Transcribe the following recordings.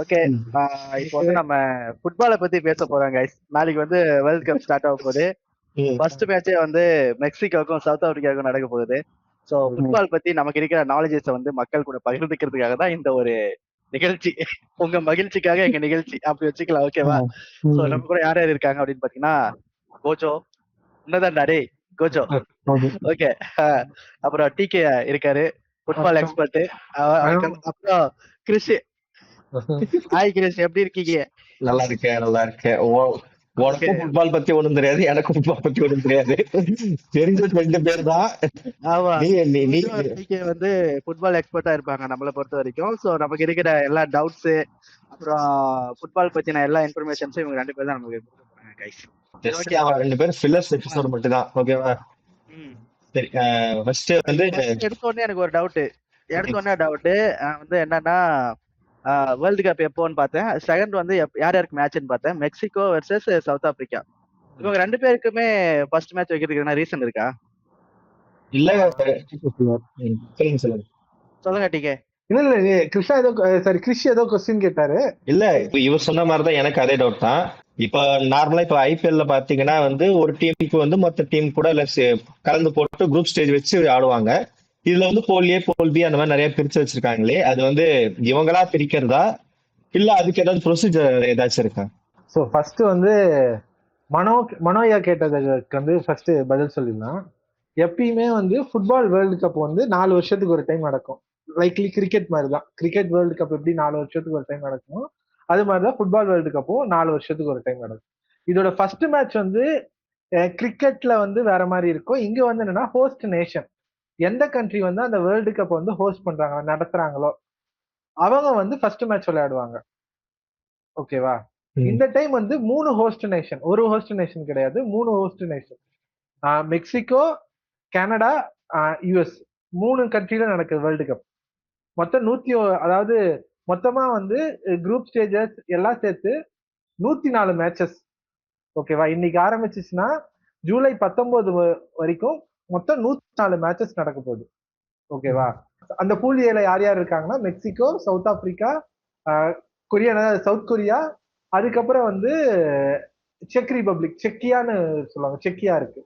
Okay, இப்போ வந்து நம்ம ஃபுட்பாலை பத்தி பேச போறோம் கைஸ். நாளைக்கு வந்து வேர்ல்ட் கப் ஸ்டார்ட் ஆக போகுது. ஃபர்ஸ்ட் மேட்சே வந்து மெக்சிகோக்கும் சவுத் ஆப்பிரிக்காவுக்கும் நடக்க போகுது. ஸோ ஃபுட்பால் பத்தி நமக்கு இருக்கிற நாலேஜஸ் வந்து மக்கள் கூட பகிர்ந்துக்கிறதுக்காக தான் இந்த ஒரு நிகழ்ச்சி. உங்க மகிழ்ச்சிக்காக எங்க நிகழ்ச்சி அப்படி வச்சுக்கலாம், ஓகேவா? ஸோ நம்ம கூட யார் யார் இருக்காங்க அப்படின்னு பாத்தீங்கன்னா, கோஜோ உன்னதாண்டா டே கோஜோ, ஓகே. அப்புறம் டிகே இருக்காரு, ஃபுட்பால் எக்ஸ்பர்ட். அப்புறம் கிறிஸ். ஹாய் கிறிஸ், எப்படி இருக்கீங்க? நல்லா இருக்கேன். உனக்கும் ஃபுட்பால் பத்தி ஒண்ணும் தெரியாது, எனக்கும் ஃபுட்பால் பத்தி ஒண்ணும் தெரியாது. தெரிஞ்சது 2 பேர் தான். ஆமா, டிகே வந்து ஃபுட்பால் எக்ஸ்பர்ட்டா இருப்பாங்க நம்மளை பொறுத்த வரைக்கும். ஸோ நமக்கு இருக்கிற எல்லா டவுட்ஸ் அப்புறம் ஃபுட்பால் பத்தின எல்லா இன்ஃபர்மேஷன்ஸும் இவங்க 2 பேர் தான் நமக்கு கொடுக்க போறாங்க கைஸ். ஜஸ்ட் அவன் 2 பேரும் ஃபில்லர்ஸ் எபிசோட் மட்டும் தான், ஓகேவா? சரி, ஃபர்ஸ்ட் வந்து எடுத்த உடனே எனக்கு ஒரு டவுட் வந்து என்னன்னா, வேர்ல்டு கப் எப்போன்னு பார்த்தேன். செகண்ட் வந்து யார் யாருக்கு மேட்ச்னு பார்த்தேன். Mexico versus south Africa. இவங்க 2 பேருக்குமே ஃபர்ஸ்ட் மேட்ச் வைக்கிறதுக்கு என்ன ரீசன் இருக்கா? இல்ல, சொல்லுங்க டிகே. இல்ல கிருஷ்ணா ஏதோ கிறிஷ் ஏதோ கொஸ்டின் கேட்டாரு. இல்ல, இவர் சொன்ன மாதிரிதான் எனக்கு அதே டவுட் தான். இப்ப நார்மலா இப்ப ஐபிஎல்ல பாத்தீங்கன்னா வந்து ஒரு டீமுக்கு வந்து மொத்த டீம் கூட கலந்து போட்டு குரூப் ஸ்டேஜ் வச்சு ஆடுவாங்க. இதுல வந்து போல் ஏ போல் பி அந்த மாதிரி நிறைய பிரிச்சு வச்சிருக்காங்களே, அது வந்து இவங்களா பிரிக்கிறதா இல்ல அதுக்கு ஏதாவது ப்ரொசீஜர் ஏதாச்சும் இருக்கா? ஸோ ஃபர்ஸ்ட் வந்து மனோயா கேட்டதுக்கு வந்து ஃபர்ஸ்ட் பதில் சொல்லிடலாம். எப்பயுமே வந்து ஃபுட்பால் வேர்ல்டு கப் வந்து 4 வருஷத்துக்கு ஒரு டைம் நடக்கும். லைக்லி கிரிக்கெட் மாதிரி தான். கிரிக்கெட் வேர்ல்டு கப் எப்படி 4 வருஷத்துக்கு ஒரு டைம் நடக்கும், அது மாதிரிதான் ஃபுட்பால் வேர்ல்டு கப்பும் 4 வருஷத்துக்கு ஒரு டைம் நடக்கும். இதோட ஃபர்ஸ்ட் மேட்ச் வந்து கிரிக்கெட்ல வந்து வேற மாதிரி இருக்கும். இங்க வந்து என்னன்னா ஹோஸ்ட் நேஷன், எந்த கண்ட்ரி வந்து அந்த வேர்ல்டு கப் வந்து ஹோஸ்ட் பண்றாங்க நடத்துறாங்களோ அவங்க வந்து ஃபர்ஸ்ட் மேட்ச் விளையாடுவாங்க, ஓகேவா? இந்த டைம் வந்து 3 ஹோஸ்ட் நேஷன், ஒரு ஹோஸ்ட் நேஷன் கிடையாது, 3 host nation. Mexico, Canada, US 3 கண்ட்ரில நடக்குது வேர்ல்டு கப். மொத்தம் அதாவது மொத்தமா வந்து குரூப் ஸ்டேஜஸ் எல்லாம் சேர்த்து 104 மேட்சஸ், ஓகேவா? இன்னைக்கு ஆரம்பிச்சிச்சுன்னா ஜூலை 19 வரைக்கும் மொத்தம் 104 மேட்சஸ் நடக்க போகுது, ஓகேவா? அந்த பூல் ஏல யார் யார் இருக்காங்கன்னா Mexico, south Africa, Korea, south Korea, அதுக்கப்புறம் வந்து செக் ரிபப்ளிக், செக்கியான்னு சொல்லுவாங்க, செக்கியா இருக்கு,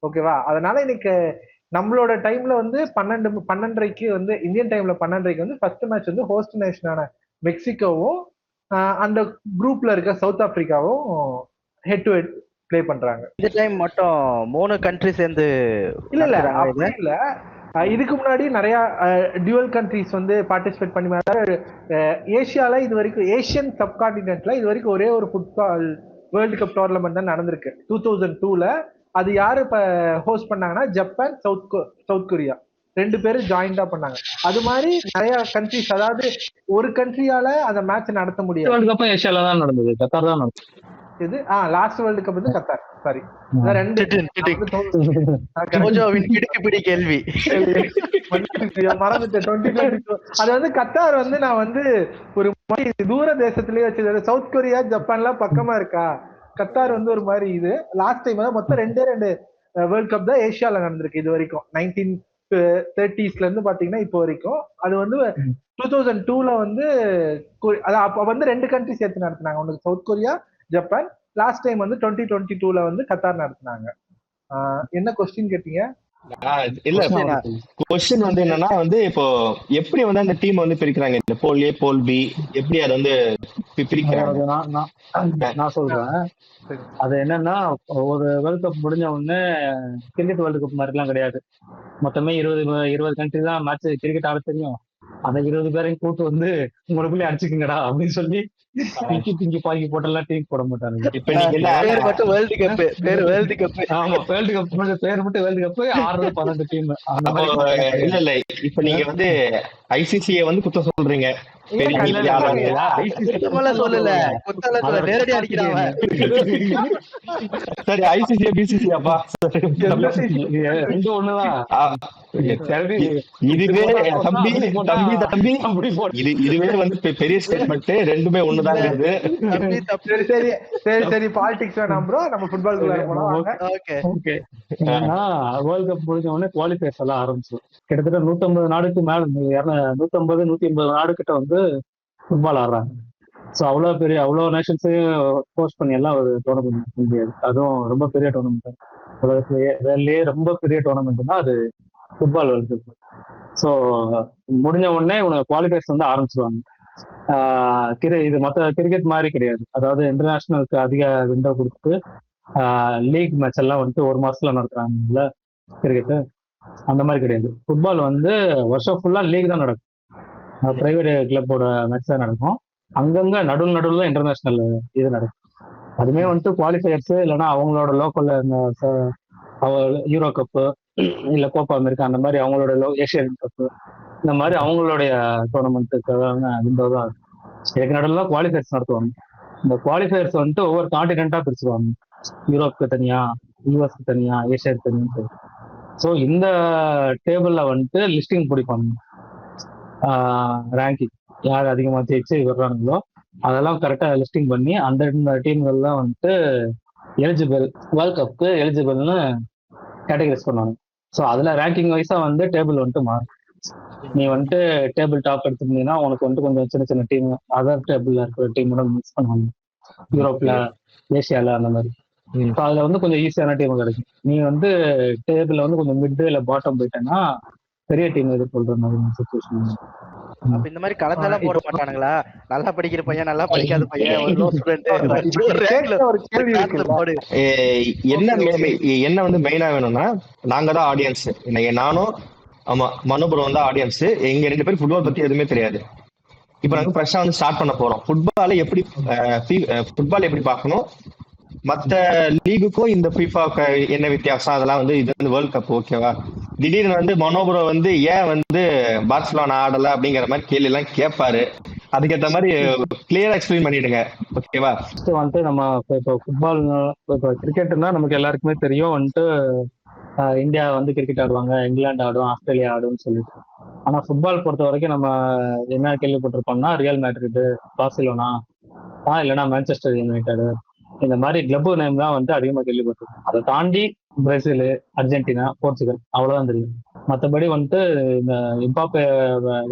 ஓகேவா? அதனால இன்னைக்கு நம்மளோட டைம்ல வந்து 12:30 வந்து இந்தியன் டைம்ல 12:30 வந்து ஃபர்ஸ்ட் மேட்ச் வந்து ஹோஸ்ட் நேஷனான மெக்சிகோவும் அந்த குரூப்ல இருக்க சவுத் ஆப்பிரிக்காவும் ஹெட் டு ஹெட் ப்ளே பண்றாங்க. இந்த டைம் மட்டும் 3 கண்ட்ரி சேர்ந்து இல்ல அப்படி இல்ல, இதுக்கு முன்னாடி நிறைய டியூவல் கண்ட்ரிஸ் வந்து பார்ட்டிசிபேட் பண்ணி, ஏசியால இது வரைக்கும் ஏசியன் சப்கான்டினென்ட்ல இது வரைக்கும் ஒரே ஒரு ஃபுட்பால் வேர்ல்டு கப் டோர்னமெண்ட் தான் நடந்திருக்கு 2002ல. அது யாரு இப்ப ஹோஸ்ட் பண்ணாங்கன்னா ஜப்பான், சவுத் கொரியா 2 பேரும் ஜாயிண்டா பண்ணாங்க. அது மாதிரி நிறைய கண்ட்ரிஸ், அதாவது ஒரு கண்ட்ரியால அந்த மேட்ச் நடத்த முடியாது. வேர்ல்டு கப் ஏசியால தான் நடந்தது, கத்தார் தான் நடந்தது. இது லாஸ்ட் வேர்ல்டு கப் வந்து கத்தார், சாரி. கேள்வி மறந்துட்டேன். 2022 அது வந்து கத்தார் வந்து நான் வந்து ஒரு மாதிரி தூர தேசத்திலேயே வச்சது. சவுத் கொரியா, ஜப்பான்லாம் பக்கமா இருக்கா, கத்தார் வந்து ஒரு மாதிரி இது. லாஸ்ட் டைம் மொத்தம் 2 வேர்ல்ட் கப் தான் ஏசியால நடந்திருக்கு இது வரைக்கும், 1930s இருந்து பாத்தீங்கன்னா இப்போ வரைக்கும். அது வந்து 2002ல வந்து அப்ப வந்து 2 கண்ட்ரி சேர்த்து நடத்தினாங்க, ஒன்று south Korea, Japan. Last time வந்து 2022ல வந்து கத்தார் நடத்தினாங்க. என்ன கொஸ்டின் கேட்டீங்க? இல்ல, கொஸ்டின் வந்து என்னன்னா வந்து இப்போ எப்படி வந்து அந்த டீம் வந்து பிரிக்கிறாங்க, இந்த போல் ஏ போல் பி எப்படி அதை வந்து பிரிக்கிறாங்க? நான் சொல்றேன். அது என்னன்னா, ஒரு வேர்ல்ட் கப் முடிஞ்ச உடனே கிரிக்கெட் வேர்ல்டு கப் மாதிரி எல்லாம் கிடையாது. மொத்தமே 20 கண்ட்ரி தான் மேட்ச் கிரிக்கெட் ஆட தெரியும். அந்த 20 பேரையும் கூட்டு வந்து உங்களுக்குள்ளே அடிச்சுக்குங்கடா அப்படின்னு சொல்லி பிங்கி பாக்கி போட்டெல்லாம் டீம் போட மாட்டாங்க. இப்ப நீங்க வேர்ல்டு கப் வேர்ல்டு கப் ஆமா, வேர்ல்டு கப் பேர் மட்டும் வேர்ல்டு கப் 6-12 டீம். இல்ல இல்ல, இப்ப நீங்க வந்து ஐசிசியை வந்து குத்த சொல்றீங்க. சரி, ஐசிசி பிசிசியாப்பா ஒண்ணுதான். இதுவே தம்பி தம்பி தம்பி இதுவே வந்து பெரிய ஸ்டேட்மெண்ட், 2மே ஒண்ணுதான். சரி சரி சரி, பாலிடிக்ஸ் வேணாம் ப்ரோ, நம்ம ஃபுட்பால்குள்ள போலாம். ஓகே, வேர்ல்ட் கப் முடிஞ்ச உடனே குவாலிஃபயர்ஸ் எல்லாம் ஆரம்பிச்சு கிட்டத்தட்ட 150 நாடுக்கு மேல, 150-180 நாடு கிட்ட வந்து ஃபுட்பால் ஆடுறாங்க. ஸோ அவ்வளோ நேஷன்ஸையும் கோச் பண்ணி எல்லாம் ஒரு டோர்னமெண்ட் முடியாது. அதுவும் ரொம்ப பெரிய டோர்னமெண்ட், உலகத்திலேயே ரொம்ப பெரிய டோர்னமெண்ட் தான் அது ஃபுட்பால் வேர்ல்டு கப். ஸோ முடிஞ்ச உடனே இவங்க குவாலிஃபைஸ் வந்து ஆரம்பிச்சிருவாங்க. இது மற்ற கிரிக்கெட் மாதிரி கிடையாது. அதாவது இன்டர்நேஷனலுக்கு அதிக விண்டோ கொடுத்து லீக் மேட்ச் எல்லாம் வந்துட்டு ஒரு மாசத்துல நடத்துறாங்கல்ல கிரிக்கெட்டு, அந்த மாதிரி கிடையாது. ஃபுட்பால் வந்து வருஷம் ஃபுல்லா லீக் தான் நடக்கும், பிரைவேட் கிளப்போட மேட்ச் தான் நடக்கும். அங்கங்க நடுவில் இன்டர்நேஷனல் இது நடக்கும். அதுமே வந்துட்டு குவாலிஃபயர்ஸ் இல்லைன்னா அவங்களோட லோக்கல்ல யூரோ கப்பு இல்ல கோப்பா அமெரிக்கா அந்த மாதிரி அவங்களோட ஏசியன் கப்பு இந்த மாதிரி அவங்களுடைய டோர்னமெண்ட்டுக்கான விண்டோ தான். இதுக்கு நடுவில் குவாலிஃபயர்ஸ் நடத்துவாங்க. இந்த குவாலிஃபயர்ஸ் வந்துட்டு ஒவ்வொரு கான்டினென்ட்டா பிரிச்சுருவாங்க. யூரோப்புக்கு தனியா, யூஎஸ்க்கு தனியா, ஏசியாவுக்கு தனியா. ஸோ இந்த டேபிள்ல வந்துட்டு லிஸ்டிங் பிடிப்பாங்க, ரேங்கிங் யார் அதிகமாக ஜெயிச்சு வர்றாங்களோ அதெல்லாம் கரெக்டா லிஸ்டிங் பண்ணி அந்த டீம்கள்லாம் வந்துட்டு எலிஜிபிள், வேர்ல்ட் கப்புக்கு எலிஜிபிள்னு கேட்டகரைஸ் பண்ணுவாங்க. ஸோ அதுல ரேங்கிங் வைஸா வந்து டேபிள் வந்துட்டு மாறும். நீ வந்துட்டு டேபிள் டாப் எடுத்துருந்தீங்கன்னா உனக்கு வந்துட்டு கொஞ்சம் சின்ன சின்ன டீம் அதர் டேபிள்ல இருக்கிற டீமோட மிக்ஸ் பண்ணுவாங்க, யூரோப்ல, ஏசியால அந்த மாதிரி. அதுல வந்து கொஞ்சம் ஈஸியான டீம் கிடைக்கும். நீ வந்து டேபிள்ல வந்து கொஞ்சம் மிட் இல்ல பாட்டம் போயிட்டேன்னா பெரிய டீம் எதிர்கொள்ற மாதிரி சுச்சுவேஷன். அப்ப இந்த மாதிரி கலந்தாலாம் போட மாட்டானுங்களா? நல்லா படிக்கிற பையன், நல்லா படிக்காத பையன், ஒரு லோ ஸ்டூடெண்ட் ஒரு கேள்வி இருக்குல்ல, என்ன வந்து மெயினா வேணும்னா நாங்க தான் ஆடியன்ஸ். நானும் ஆமா மனோபுரம் தான் ஆடியன்ஸ். எங்க 2 பேரும் ஃபுட்பால் பத்தி எதுவுமே தெரியாது. இப்ப நாங்க ஃப்ரெஷ்ஷா வந்து ஸ்டார்ட் பண்ண போறோம். ஃபுட்பால் எப்படி பார்க்கணும், மத்த லீகுக்கும் இந்த FIFA என்ன வித்தியாசம், அதெல்லாம் வந்து இது வந்து வேர்ல்ட் கப் ஓகேவா. திடீர்னு வந்து மனோபுரம் வந்து ஏன் வந்து பார்சலோனா ஆடல அப்படிங்கிற மாதிரி கேள்வி எல்லாம் கேட்பாரு. அதுக்கேற்ற மாதிரி கிளியரா எக்ஸ்பிளைன் பண்ணிடுங்க ஓகேவா. வந்துட்டு நம்ம இப்போ ஃபுட்பால் இப்போ கிரிக்கெட்னா நமக்கு எல்லாருக்குமே தெரியும் வந்துட்டு இந்தியா வந்து கிரிக்கெட் ஆடுவாங்க, இங்கிலாந்து ஆடும், ஆஸ்திரேலியா ஆடும்னு சொல்லிட்டு. ஆனா ஃபுட்பால் பொறுத்த வரைக்கும் நம்ம என்ன கேள்விப்பட்டிருப்போம்னா ரியல் மேட்ரிட், பார்சிலோனா, இல்லைன்னா மான்செஸ்டர் யுனைடெட், இந்த மாதிரி கிளப் நேம் தான் வந்து அதிகமாக கேள்விப்பட்டிருக்கோம். அதை தாண்டி பிரேசில், அர்ஜென்டினா, போர்ச்சுகல் அவ்வளவுதான் தெரியும். மற்றபடி வந்துட்டு இந்த இம்பாப்பே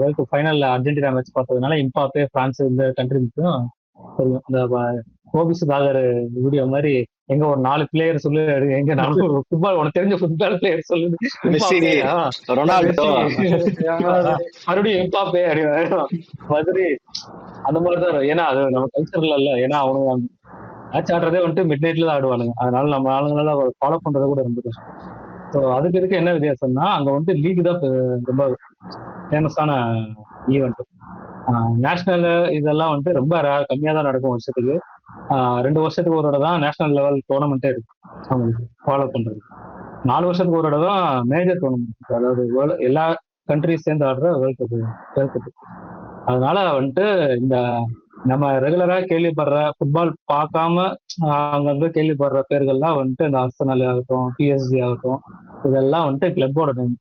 வேர்ல்ட் கப் ஃபைனல்ல அர்ஜென்டினா மேட்ச் பார்த்ததுனால இம்பாப்பே, பிரான்ஸ் இந்த கண்ட்ரி மட்டும் தெரியும். இந்த கோபி சுதாகர் வீடியோ மாதிரி எங்க ஒரு 4 பிளேயர் சொல்லு, எங்க 4 ஃபுட்பால் உனக்கு தெரிஞ்ச ஃபுட்பால் பிளேயர் சொல்லு, மறுபடியும் எம்பாப்பே மாதிரி அந்த மாதிரிதான். ஏன்னா அது நம்ம கல்ச்சர்ல இல்ல. ஏன்னா அவனுங்க மேட்ச் ஆடுறதே வந்துட்டு மிட் நைட்ல தான் ஆடுவானுங்க. அதனால நம்ம ஆளுங்களால ஃபாலோ பண்றது கூட ரொம்ப கஷ்டம். ஸோ அதுக்கு இருக்க என்ன வித்தியாசம்னா அங்க வந்துட்டு லீக் தான் ரொம்ப ஃபேமஸான ஈவெண்ட். நேஷனல் இதெல்லாம் வந்துட்டு ரொம்ப கம்மியா தான் நடக்கும் வருஷத்துக்கு. 2 வருஷத்துக்கு ஒரு தடவை தான் நேஷனல் லெவல் டோர்னமெண்ட்டே இருக்கு அவங்களுக்கு ஃபாலோ பண்றது. 4 வருஷத்துக்கு ஒரு தடவை தான் மேஜர் டோர்னமெண்ட், அதாவது எல்லா கண்ட்ரிஸ் சேர்ந்து ஆடுற வேர்ல்ட் கப். அதனால வந்துட்டு இந்த நம்ம ரெகுலரா கேள்விப்படுற ஃபுட்பால் பார்க்காம அங்க கேள்விப்படுற பேர்கள்லாம் வந்துட்டு இந்த ஆர்சனல் ஆகட்டும், PSG ஆகட்டும், இதெல்லாம் வந்துட்டு கிளப்போட நேம்.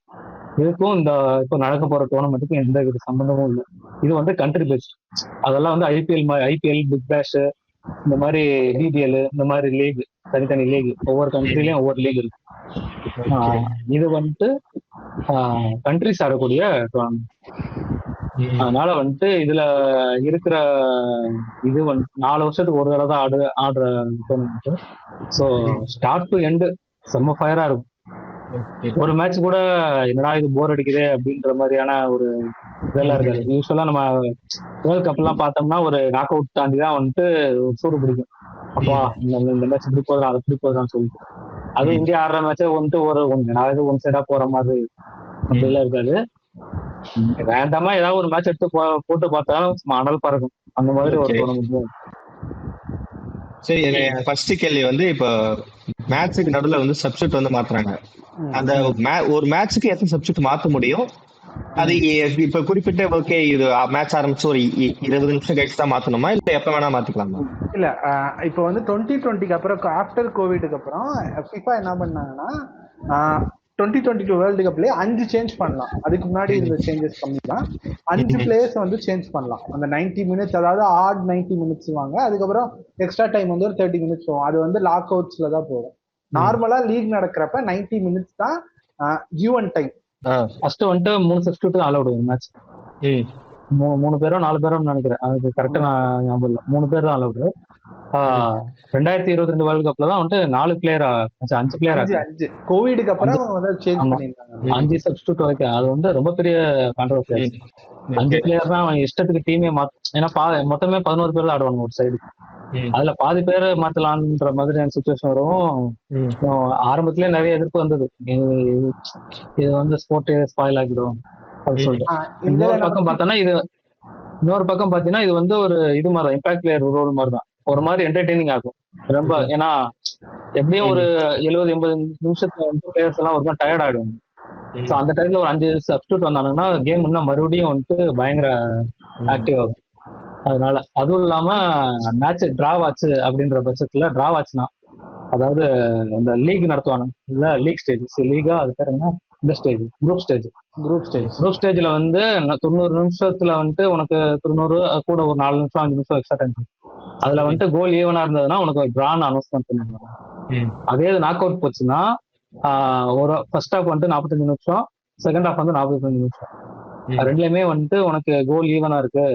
இதுக்கும் இந்த இப்போ நடக்க போற டோர்னமெண்ட்டுக்கும் எந்த வித சம்பந்தமும் இல்லை. இது வந்து கண்ட்ரி பேஸ்ட். அதெல்லாம் வந்து ஐபிஎல், பிக் பேஷ், இந்த மாதிரி BBL, இந்த மாதிரி லீக், தனித்தனி லீக், ஒவ்வொரு கண்ட்ரிலயும் ஒவ்வொரு லீக் இருக்கு. இது வந்துட்டு கண்ட்ரிஸ் ஆடக்கூடிய டோர்னமெண்ட். அதனால வந்துட்டு இதுல இருக்கிற இது வந்து 4 வருஷத்துக்கு ஒரு தடவை தான் ஆடுற tournament. So start to end செம்ம ஃபயரா இருக்கும். ஒரு மேட்ச் கூட என்னடா இது போர் அடிக்குது அப்படின்ற மாதிரியான ஒரு இதெல்லாம் இருக்காது. யூஸ்வலா நம்ம வேர்ல்ட் கப் எல்லாம் பார்த்தோம்னா ஒரு நாக் அவுட் தாண்டி தான் வந்துட்டு சூடு பிடிக்கும். அப்பா இந்த மேட்ச் இப்படி போதும், அதை இப்படி போதுன்னு சொல்லிட்டு. அதுவும் இந்தியா ஆடுற மேட்சை வந்துட்டு ஒன் சைடா போற மாதிரி அப்படிலாம் இருக்காது. வேண்டாமா ஏதாவது ஒரு மேட்ச் எடுத்து போட்டு பார்த்தாலும் அனல் பறக்கும். அந்த மாதிரி ஒரு டோர்னமெண்ட். சரி, ஃபர்ஸ்ட் கேள்வி வந்து இப்போ மேட்சுக்கு நடுவில் வந்து சப்ஸ்டியூட் வந்து மாத்துறாங்க. அந்த ஒரு மேட்சுக்கு எத்தனை சப்ஸ்டியூட் மாத்த முடியும்? அது இப்ப குறிப்பிட்ட ஓகே இது மேட்ச் ஆரம்பிச்சு ஒரு 20 நிமிஷம் கழிச்சு தான் மாத்தணுமா, இல்ல எப்ப வேணா மாத்திக்கலாமா? இல்ல இப்ப வந்து 2020க்கு அப்புறம் ஆஃப்டர் கோவிட்க்கு அப்புறம் FIFA என்ன பண்ணாங்கன்னா 2022 வேர்ல்டு கப்லயே 5 சேஞ்ச் பண்ணலாம். அதுக்கு முன்னாடி இந்த சேஞ்சஸ் கம்மி தான். 5 பிளேயர்ஸ் வந்து சேஞ்ச் பண்ணலாம். அந்த 90 மினிட்ஸ், அதாவது ஆட் 90 மினிட்ஸ் வாங்க. அதுக்கப்புறம் எக்ஸ்ட்ரா டைம் வந்து ஒரு 30 மினிட்ஸ் போகும். அது வந்து லாக் அவுட்ஸ்ல தான் போகும். நார்மலா லீக் நடக்கிறப்ப 90 மினிட்ஸ் தான் கிவன் டைம். ஃபர்ஸ்ட் வந்துட்டு 3 சப்ஸ்டியூட் அலௌட் மேட்ச். மூணு பேரோ 4 பேரோ நினைக்கிறேன், அதுக்கு கரெக்டா நான் ஞாபகம் இல்லை. 3 பேர் தான் அளவுடு. 2022 வேர்ல்டு கப்ல தான் வந்துட்டு 4 பிளேயர் 5 பிளேயர் 5 கோவிடுக்கு அப்புறம் வந்து சேஞ்ச் ஆமா. பண்ணிருக்காங்க. 5 சப்ஸ்டியூட் வரைக்கும். அது வந்து ரொம்ப பெரிய கான்ட்ரவர்சி ஆச்சு. 5 பிளேயர் தான் அவன் இஷ்டத்துக்கு டீமே ஏன்னா மொத்தமே 11 பேர் தான் ஆடுவாங்க ஒரு சைடு. அதுல பாதி பேர் மாத்தலாம்ன்ற மாதிரியான சுச்சுவேஷன் வரும். ஆரம்பத்திலே நிறைய எதிர்ப்பு வந்தது, இது வந்து ஸ்போர்ட்டே ஸ்பாயில் ஆகிடும் அப்படின்னு சொல்லிட்டு. இன்னொரு பக்கம் பாத்தீங்கன்னா இது வந்து ஒரு இது மாதிரி இம்பாக்ட் பிளேயர் ரோல் மாதிரி தான், ஒரு மாதிரி என்டர்டெய்னிங் ஆகும் ரொம்ப. ஏன்னா எப்படியும் ஒரு 70-80 நிமிஷத்துல வந்து பிளேயர்ஸ் எல்லாம் ஒரு டயர்ட் ஆயிடுவாங்க. ஸோ அந்த டைம்ல ஒரு 5 சப்ஸ்டியூட் வந்தாங்கன்னா கேம் இன்னும் மறுபடியும் வந்துட்டு பயங்கர ஆக்டிவ் ஆகும். அதனால அதுவும் இல்லாம மேட்ச் டிராவ் ஆச்சு அப்படின்ற பட்சத்துல, டிராவ் ஆச்சுன்னா அதாவது இந்த லீக் நடத்துவாங்க இல்ல, லீக் ஸ்டேஜ் லீகா அது பேர் என்ன, இந்த ஸ்டேஜ் குரூப் ஸ்டேஜ்ல வந்து 90 நிமிஷத்துல வந்துட்டு உனக்கு 90 கூட ஒரு 4 நிமிஷம் 5 நிமிஷம் எக்ஸ்ட்ரா டைம். அதுல வந்துட்டு கோல் ஈவனா இருந்ததுன்னா உனக்கு ஒரு டிரான்னு அனௌன்ஸ்மெண்ட் பண்ணுவாங்க. அதே இது நாக் அவுட் போச்சுன்னா ஒரு ஃபர்ஸ்ட் ஹாஃப் வந்துட்டு 45 நிமிஷம், செகண்ட் ஹாஃப் வந்து 45 நிமிஷம். ரெண்டுலயுமே வந்துட்டு உனக்கு கோல் ஈவனா இருக்கு,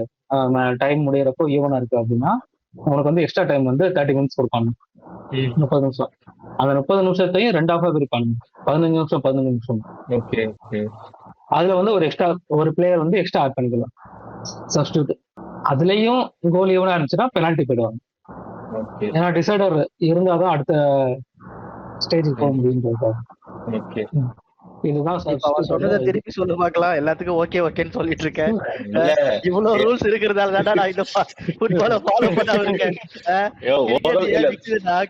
டைம் முடியறப்போ ஈவனா இருக்கு அப்படின்னா உனக்கு வந்து எக்ஸ்ட்ரா டைம் வந்து 30 மினிட்ஸ் கொடுப்பாங்க, 30 நிமிஷம். அந்த 30 நிமிஷத்தையும் 2 ஹாஃபா பிரிப்பாங்க, 15 நிமிஷம். அதுல வந்து ஒரு பிளேயர் வந்து எக்ஸ்ட்ரா ஆட் பண்ணிக்கலாம் சப்ஸ்டியூட். அதுலயும் கோல் ஈவனா இருந்துச்சுன்னா பெனால்டி போயிடுவாங்க. ஏன்னா டிசைடர் இருந்தாதான் அடுத்த ஸ்டேஜுக்கு போக முடியும். இதுதான் சொன்னதை திருப்பி சொல்லு பார்க்கலாம். எல்லாத்துக்கும் ஓகேன்னு சொல்லிட்டு இருக்கேன். இவ்வளவு ரூல்ஸ் இருக்கிறதால தான் நான் இந்த ஃபுட்பாலை ஃபாலோ பண்ண இருக்கேன்.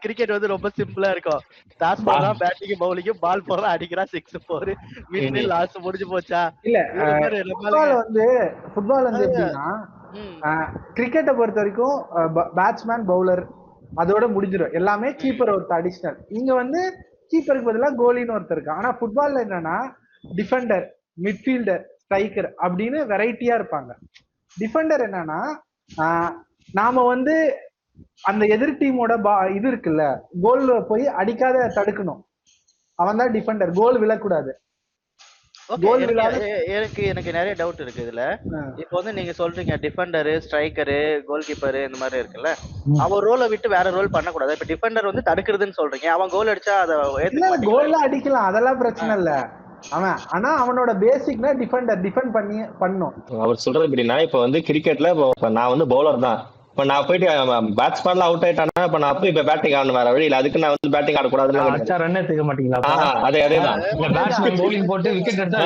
கிரிக்கெட் வந்து ரொம்ப சிம்பிளா இருக்கும். டாஸ் போடுறா, பேட்டிங் பவுலிங், பால் போடுறா, அடிக்கிறா, 6 4 வின் லாஸ்ட் முடிஞ்சு போச்சா? இல்ல ஃபுட்பால் வந்து எப்படின்னா, கிரிக்கெட்டை பொறுத்த வரைக்கும் பேட்ஸ்மேன் பவுலர் அதோட முடிஞ்சிடும், எல்லாமே கீப்பர் ஒருத்தர் அடிஷனல். இங்க வந்து கீப்பருக்கு பதிலாக கோலின்னு ஒருத்தர் இருக்கு. ஆனா ஃபுட்பால்ல என்னன்னா டிஃபெண்டர், மிட்ஃபீல்டர், ஸ்ட்ரைக்கர் அப்படின்னு வெரைட்டியா இருப்பாங்க. டிஃபெண்டர் என்னன்னா நாம வந்து அந்த எதிர் டீமோட இது இருக்குல்ல, கோல் போய் அடிக்காத தடுக்கணும், அவன் தான் டிஃபெண்டர். கோல் விழக்கூடாது. எனக்கு நிறைய டவுட் இருக்கு இதுல. இப்போ வந்து நீங்க சொல்றீங்க டிஃபெண்டரு, ஸ்ட்ரைக்கரு, கோல் கீப்பரு இந்த மாதிரி இருக்குல்ல, அவன் ரோலை விட்டு வேற ரோல் பண்ணக்கூடாது. இப்ப டிஃபெண்டர் வந்து தடுக்கிறதுன்னு சொல்றீங்க, அவன் கோல் அடிச்சா அதை கோல் அடிக்கலாம், அதெல்லாம் பிரச்சனை இல்ல அவன். ஆனா அவனோட பேசிக்னா டிஃபெண்ட் பண்ணும். அவர் சொல்றது எப்படின்னா, இப்ப வந்து கிரிக்கெட்ல நான் வந்து பவுலர் தான், இப்ப நான் போயிட்டு பேட்ஸ்மேன்ல அவுட் ஆயிட்டானா, இப்ப நான் போய் இப்ப பேட்டிங் ஆடணும் வேற வழி இல்ல, அதுக்கு நான் வந்து பேட்டிங் ஆடக்கூடாதுன்னு ரன்னே தூக்க மாட்டீங்களா? அதேதான் பேட்ஸ்மேன் பவுலிங் போட்டு விக்கெட் எடுத்தா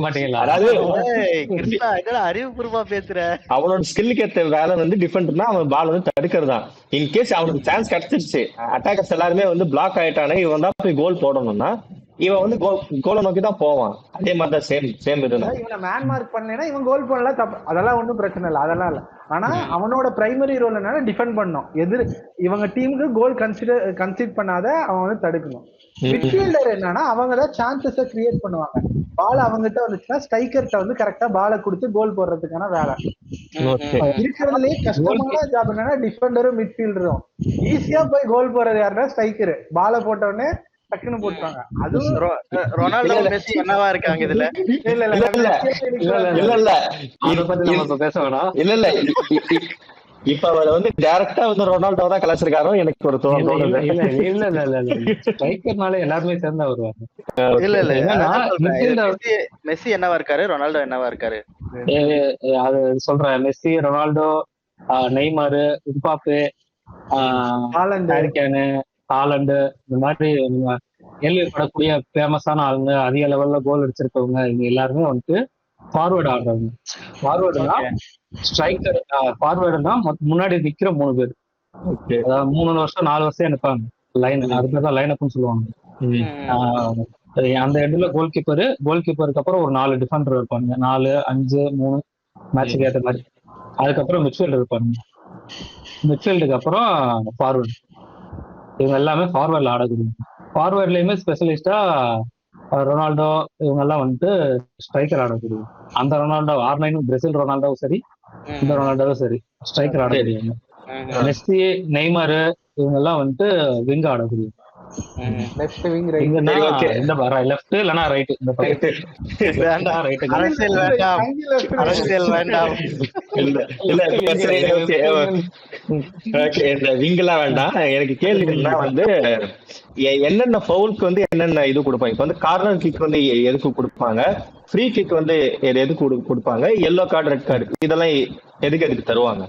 மாட்டீங்களா? அதாவது அறிவுபூர்வமா பேசுற, அவனோட ஸ்கில்லுக்கு ஏற்ற வேலை வந்து டிஃபெண்டர்னா அவன் பால் வந்து தடுக்கிறது தான். இன்கேஸ் அவனுக்கு சான்ஸ் கிடைச்சிருச்சு, அட்டாக்கர்ஸ் எல்லாருமே வந்து பிளாக் ஆயிட்டானே, இவன் தான் போய் கோல் போடணும்னா இவன் வந்து கோலை நோக்கி தான் போவான். அதே மாதிரிதான் சேம் இதுதான். இவனை மேன் மார்க் பண்ணலைன்னா இவன் கோல் பண்ணல, தப்பு, அதெல்லாம் ஒன்றும் பிரச்சனை இல்லை, அதெல்லாம் இல்லை. ஆனா அவனோட பிரைமரி ரோல் என்னன்னா டிஃபெண்ட் பண்ணும். இவங்க டீமுக்கு கோல் கன்சிட் பண்ணாத அவன் வந்து தடுக்கணும். மிட்ஃபீல்டர் என்னன்னா அவங்க தான் சான்சஸை கிரியேட் பண்ணுவாங்க. பால் அவங்ககிட்ட வந்துச்சுன்னா ஸ்ட்ரைக்கர்கிட்ட வந்து கரெக்டா பாலை கொடுத்து கோல் போடுறதுக்கான வேலை. இருக்கிறதுலயே கஷ்டமான ஜாப் என்னன்னா டிஃபெண்டரும் மிட்ஃபீல்டரும். ஈஸியா போய் கோல் போறது யாருன்னா ஸ்ட்ரைக்கரு. பாலை போட்ட உடனே டக்குன்னு போட்டாங்க. அதுவும் ரொனால்டோ மெஸ்ஸி என்னவா இருக்காங்க இதுல? இல்ல இப்ப அவர் வந்து டைரக்டா வந்து ரொனால்டோ தான் கலாச்சிருக்காரோ எனக்கு ஒரு தோணுது. ஸ்ட்ரைக்கர்னால எல்லாருமே சேர்ந்தா வருவாங்க. இல்ல மெஸ்ஸி என்னவா இருக்காரு, ரொனால்டோ என்னவா இருக்காரு? அது சொல்றேன். மெஸ்ஸி, ரொனால்டோ, நெய்மாரு, எம்பாப்பே, ஹாலண்டு, இந்த மாதிரி கேள்விப்படக்கூடிய ஃபேமஸான ஆளுங்க, அதிக லெவல்ல கோல் அடிச்சிருக்கவங்க, இவங்க எல்லாருமே வந்துட்டு ஃபார்வர்டு ஆடுறாங்க. ஃபார்வர்டுனா ஸ்ட்ரைக்கர், ஃபார்வர்டுனா முன்னாடி நிக்கிற 3 பேர், அதாவது 3 வருஷம் 4 வருஷம் நிற்பாங்க லைன், அதுதான் லைன் அப்னு சொல்லுவாங்க. அந்த இடத்துல கோல் கீப்பருக்கு அப்புறம் ஒரு 4 டிஃபெண்டர் இருப்பாங்க, 4 5 3 மேட்சுக்கு ஏற்ற மாதிரி. அதுக்கப்புறம் மிட்ஃபீல்டர் இருப்பாங்க, மிட்ஃபீல்டுக்கு அப்புறம் ஃபார்வர்டு. இவங்க எல்லாமே ஃபார்வர்ட்ல ஆடக்கூடிய. ஃபார்வர்ட்லயுமே ஸ்பெஷலிஸ்டா ரொனால்டோ இவங்க எல்லாம் வந்துட்டு ஸ்ட்ரைக்கர் ஆடக்கூடிய. அந்த ரொனால்டோ R9 பிரேசில் ரொனால்டோவும் சரி, இந்த ரொனால்டோவும் சரி ஸ்ட்ரைக்கர் ஆடக்கூடியவங்க. மெஸ்ஸி, நெய்மாரு இவங்க எல்லாம் வந்துட்டு விங் ஆடக்கூடிய. லெஃப்ட் விங் ரைட் இங்கன்னா சரி, okay. இந்த லெஃப்ட் இல்லனா ரைட், இந்த வேண்டாம், அரசியல் வேண்டாம், அரசியல் வேண்டாம். இல்ல இல்ல இப்ப சரி, okay. Okay, இந்த விங்கெல்லாம் வேண்டாம். எனக்கு கேள்வி என்ன வந்து என்னென்ன ஃபவுலுக்கு வந்து என்னென்ன இது கொடுப்பாங்க? இப்ப வந்து கார்னர் கிக் வந்து எதுக்கு கொடுப்பாங்க, ஃப்ரீ கிக் வந்து எதுக்கு கொடுப்பாங்க, எல்லோ கார்டு ரெட் கார்டு இதெல்லாம் எதுக்கு தருவாங்க,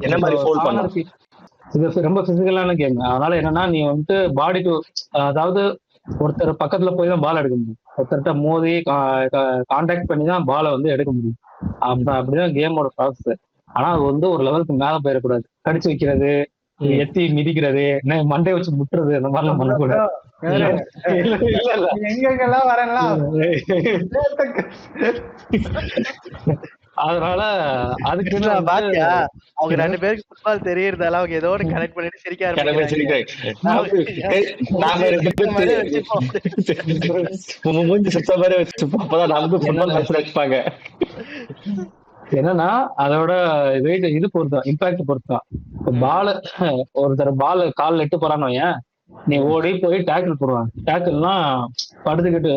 என்ன மாதிரி ஃபவுல் பண்ணலாம்? இது ரொம்ப பிசிக்கலான கேம். அதனால என்னன்னா நீ வந்துட்டு பாடி டு, அதாவது ஒருத்தர் பக்கத்துல போய் தான் பால் எடுக்க முடியும், ஒருத்தர்கிட்ட மோதி கான்டாக்ட் பண்ணி தான் பாலை வந்து எடுக்க முடியும். அப்படிதான் கேமோட ப்ராசஸ். ஆனா அது வந்து ஒரு லெவலுக்கு மேல போயிடக்கூடாது. கடிச்சு வைக்கிறது, எத்தி மிதிக்கிறது, மண்டை வச்சு முட்டுறது, அந்த மாதிரிலாம் பண்ணக்கூடாது. எங்கெங்கெல்லாம் வரலாம். அதனால அதுக்கு பாத்தியா, அவங்க 2 பேருக்கு ஃபுட்பால் தெரியறதால அவங்க ஏதோ ஒன்று கனெக்ட் பண்ணிட்டு சிரிக்க ஆரம்பிப்பாங்க. என்னன்னா அதோட வெயிட் இது பொறுத்தான், இம்பாக்ட் பொறுத்தான். பால் ஒருத்தர் பால் காலில் எட்டு போறான்னு வையன், நீ ஓடி போய் டேக்கிள் போடுவாங்க. டேக்கிள்னா படுத்துக்கிட்டு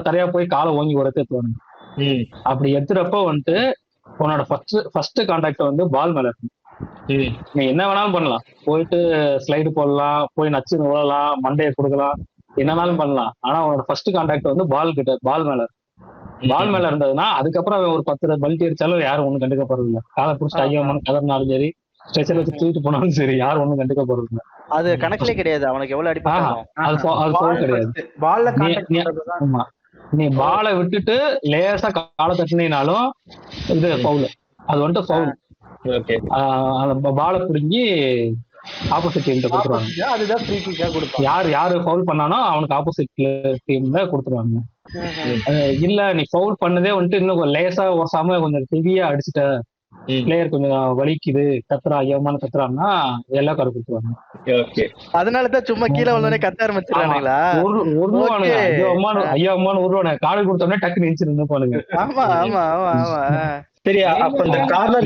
தரையா போய் காலை ஓங்கி உடச்சு எடுத்துவாங்க. அப்படி எத்துறப்ப வந்துட்டு உன்னோட ஃபர்ஸ்ட் கான்டாக்ட் வந்து பால் மேல இருக்கும். நீ என்ன வேணாலும் பண்ணலாம், போயிட்டு ஸ்லைடு போடலாம், போய் நச்சு விழலாம், மண்டையை கொடுக்கலாம், என்னன்னாலும் பண்ணலாம். ஆனா உன்னோட ஃபர்ஸ்ட் கான்டாக்ட் வந்து பால் கிட்ட, பால் மேல இருந்ததுன்னா அதுக்கப்புறம் அவன் ஒரு 10 பல்ட்டி அடிச்சாலும் யாரும் ஒண்ணும் கண்டுக்க போறது இல்லை. காலை பிடிச்சிட்டு ஐயமான கதறினாலும் சரி, ஸ்ட்ரெச்சர் வச்சு தூக்கிட்டு போனாலும் சரி, யாரும் ஒண்ணும் கண்டுக்க போறது இல்லை. அது கணக்கிலே கிடையாது அவனுக்கு எவ்வளவு அடிப்பாங்க. அது ஃபவுல் கிடையாது. ஆமா, நீ பாலை விட்டுட்டு லேசா காலை தட்டினாலும் இது ஃபவுல். அது வந்துட்டு ஃபவுல். அந்த பாலை பிடுங்கி ஆப்போசிட் டீம்கிட்ட கொடுத்துருவாங்க. அதுதான் ஃப்ரீ கிக்கா கொடுப்பாங்க. யாரு ஃபவுல் பண்ணானோ அவனுக்கு ஆப்போசிட் டீம்ல கொடுத்துருவாங்க. இல்ல நீ ஃபவுல் பண்ணதே வந்துட்டு இன்னும் லேசா ஓசாம கொஞ்சம் ஹெவியா அடிச்சுட்ட, பிளேயர் கொஞ்சம் வலிக்குது, கத்துறா, ஐயமான கத்துறான்னா எல்லா கார்டு கொடுத்துருவாங்க. அதனாலதான் சும்மா கீழே வந்தோடனே கத்த ஆரம்பிச்சிருக்காங்களா, ஐயாமான உருவானு கார்டு கொடுத்தோடனே டக்கு நினைச்சு நின்று போனுங்க. ஆமா ஆமா ஆமா ஆமா. சரி, அப்ப இந்த கார்னர்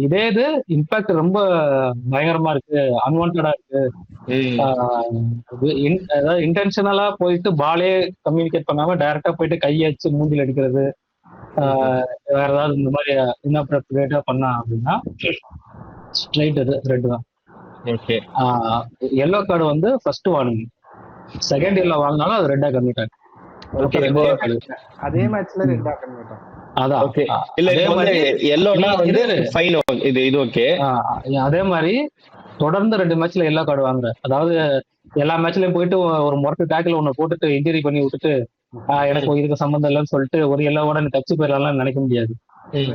இதே இது இம்பாக்ட் ரொம்ப பயங்கரமா இருக்கு, அன்வான்டா இருக்கு. அதாவது இன்டென்ஷனலா போயிட்டு பாலே கம்யூனிகேட் பண்ணாம டைரக்டா போயிட்டு கையடிச்சு மூஞ்சில் அடிக்கிறது, வேற ஏதாவது இந்த மாதிரி இன்அப்ரோப்ரியேட்டா பண்ணா அப்படின்னா ஸ்ட்ரைட் ரெட் தான். எல்லோ கார்டு வந்து ஃபர்ஸ்ட் வார்னிங், செகண்ட் இயர்ல வாங்கினாலும் அது ரெட்டா கன்வெர்ட் ஆகும். அதே மேட்ச்ல ரெட்டா கன்வெர்ட் ஆகும். அதே மாதிரி தொடர்ந்து 2 மேட்ச்ல எல்லோ கார்டு வாங்குற, அதாவது எல்லா மேட்ச்லயும் போயிட்டு ஒரு முரட்டு டேக்கிள் ஒண்ணு போட்டுட்டு இன்ஜுரி பண்ணி விட்டுட்டு எனக்கு இதுக்கு சம்பந்தம் இல்லைன்னு சொல்லிட்டு ஒரு எல்லோட நீ தச்சு போயிடலாம் நினைக்க முடியாது.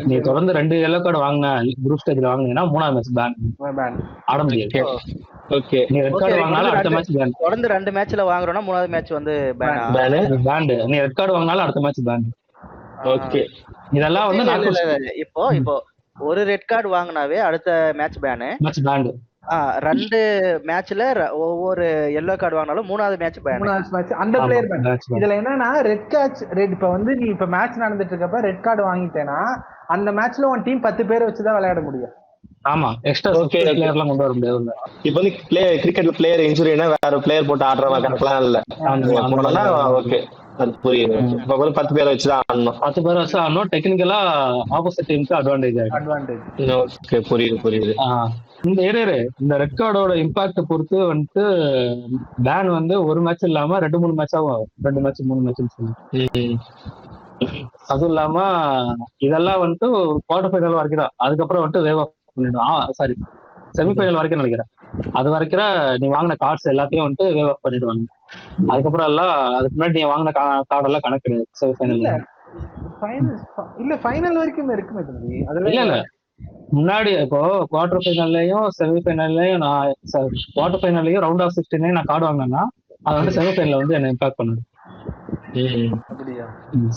நீ தொடர்ந்து 2 எல்லோ கார்டு வாங்கின குரூப் ஸ்டேஜ்ல வாங்கினீங்கன்னா 3ஆவது மேட்ச் பேன் ஆட முடியாது. நீ ரெட் கார்டு வாங்கினாலும் அடுத்த மேட்ச் பேன். தொடர்ந்து 2 மேட்ச்ல வாங்குறோம்னா 3ஆவது மேட்ச் வந்து பேன். நீ ரெட் கார்டு வாங்கினாலும் அடுத்த மேட்ச் பேன். இதெல்லாம் வந்து இப்போ ஒரு ரெட் கார்டு வாங்கினாவே அடுத்த மேட்ச் பேனு. 2 மேட்ச்ல ஒவ்வொரு எல்லோ கார்டு வாங்கினாலும் 3ஆவது மேட்ச் பேன். அந்த பிளேயர் பேன். இதுல என்னன்னா ரெட் இப்ப வந்து நீ இப்ப மேட்ச் நடந்துட்டு இருக்கப்ப ரெட் கார்டு வாங்கிட்டேன்னா அந்த மேட்ச்ல உன் டீம் 10 பேரை வச்சுதான் விளையாட முடியும். ஆமா, எக்ஸ்ட்ரா பிளேயர்லாம் கொண்டு வர முடியாது. இப்போ வந்து கிரிக்கெட்ல பிளேயர் இன்ஜுரினா வேற பிளேயர் போட்டு ஆடுற கணக்குலாம் இல்ல. ஓகே, அது புரியுது. இப்ப 10 பேரை வச்சுதான் ஆடணும். 10 பேரை வச்சு ஆடணும். டெக்னிக்கலா ஆப்போசிட் டீமுக்கு அட்வான்டேஜ். ஓகே, புரியுது. இந்த ரெட் கார்டோட இம்பாக்ட் பொறுத்து வந்துட்டு பேன் வந்து ஒரு மேட்ச் இல்லாம 2-3 மேட்சாவும் ஆகும். 2 மேட்ச் 3 மேட்ச்னு சொல்லி. அதுவும் இல்லாம இதெல்லாம் வந்துட்டு குவார்டர் ஃபைனல் வரைக்கும் தான். அதுக்கப்புறம் வந்துட்டு வேவ் ஆஃப் பண்ணிடுவான். சாரி, செமிஃபைனல் வரைக்கும் நினைக்கிறேன். அது வரைக்கும் நீ வாங்கின கார்ட்ஸ் எல்லாத்தையும் வந்துட்டு வேவ் ஆஃப் பண்ணிடுவாங்க. அதுக்கப்புறம் எல்லாம் அதுக்கு முன்னாடி நீ வாங்கின கார்டெல்லாம் கணக்கு கிடையாது. செமிஃபைனல் இல்ல ஃபைனல் வரைக்கும் இருக்குமே தம்பி. இல்ல முன்னாடி இப்போ குவார்டர் ஃபைனல்லையும் செமிஃபைனல்லையும் நான் குவார்டர் ஃபைனல்லையும் ரவுண்ட் ஆஃப் 16 நான் கார்டு வாங்கினேன்னா அது வந்து செமிஃபைனல் வந்து என்ன இம்பாக்ட் பண்ணுது.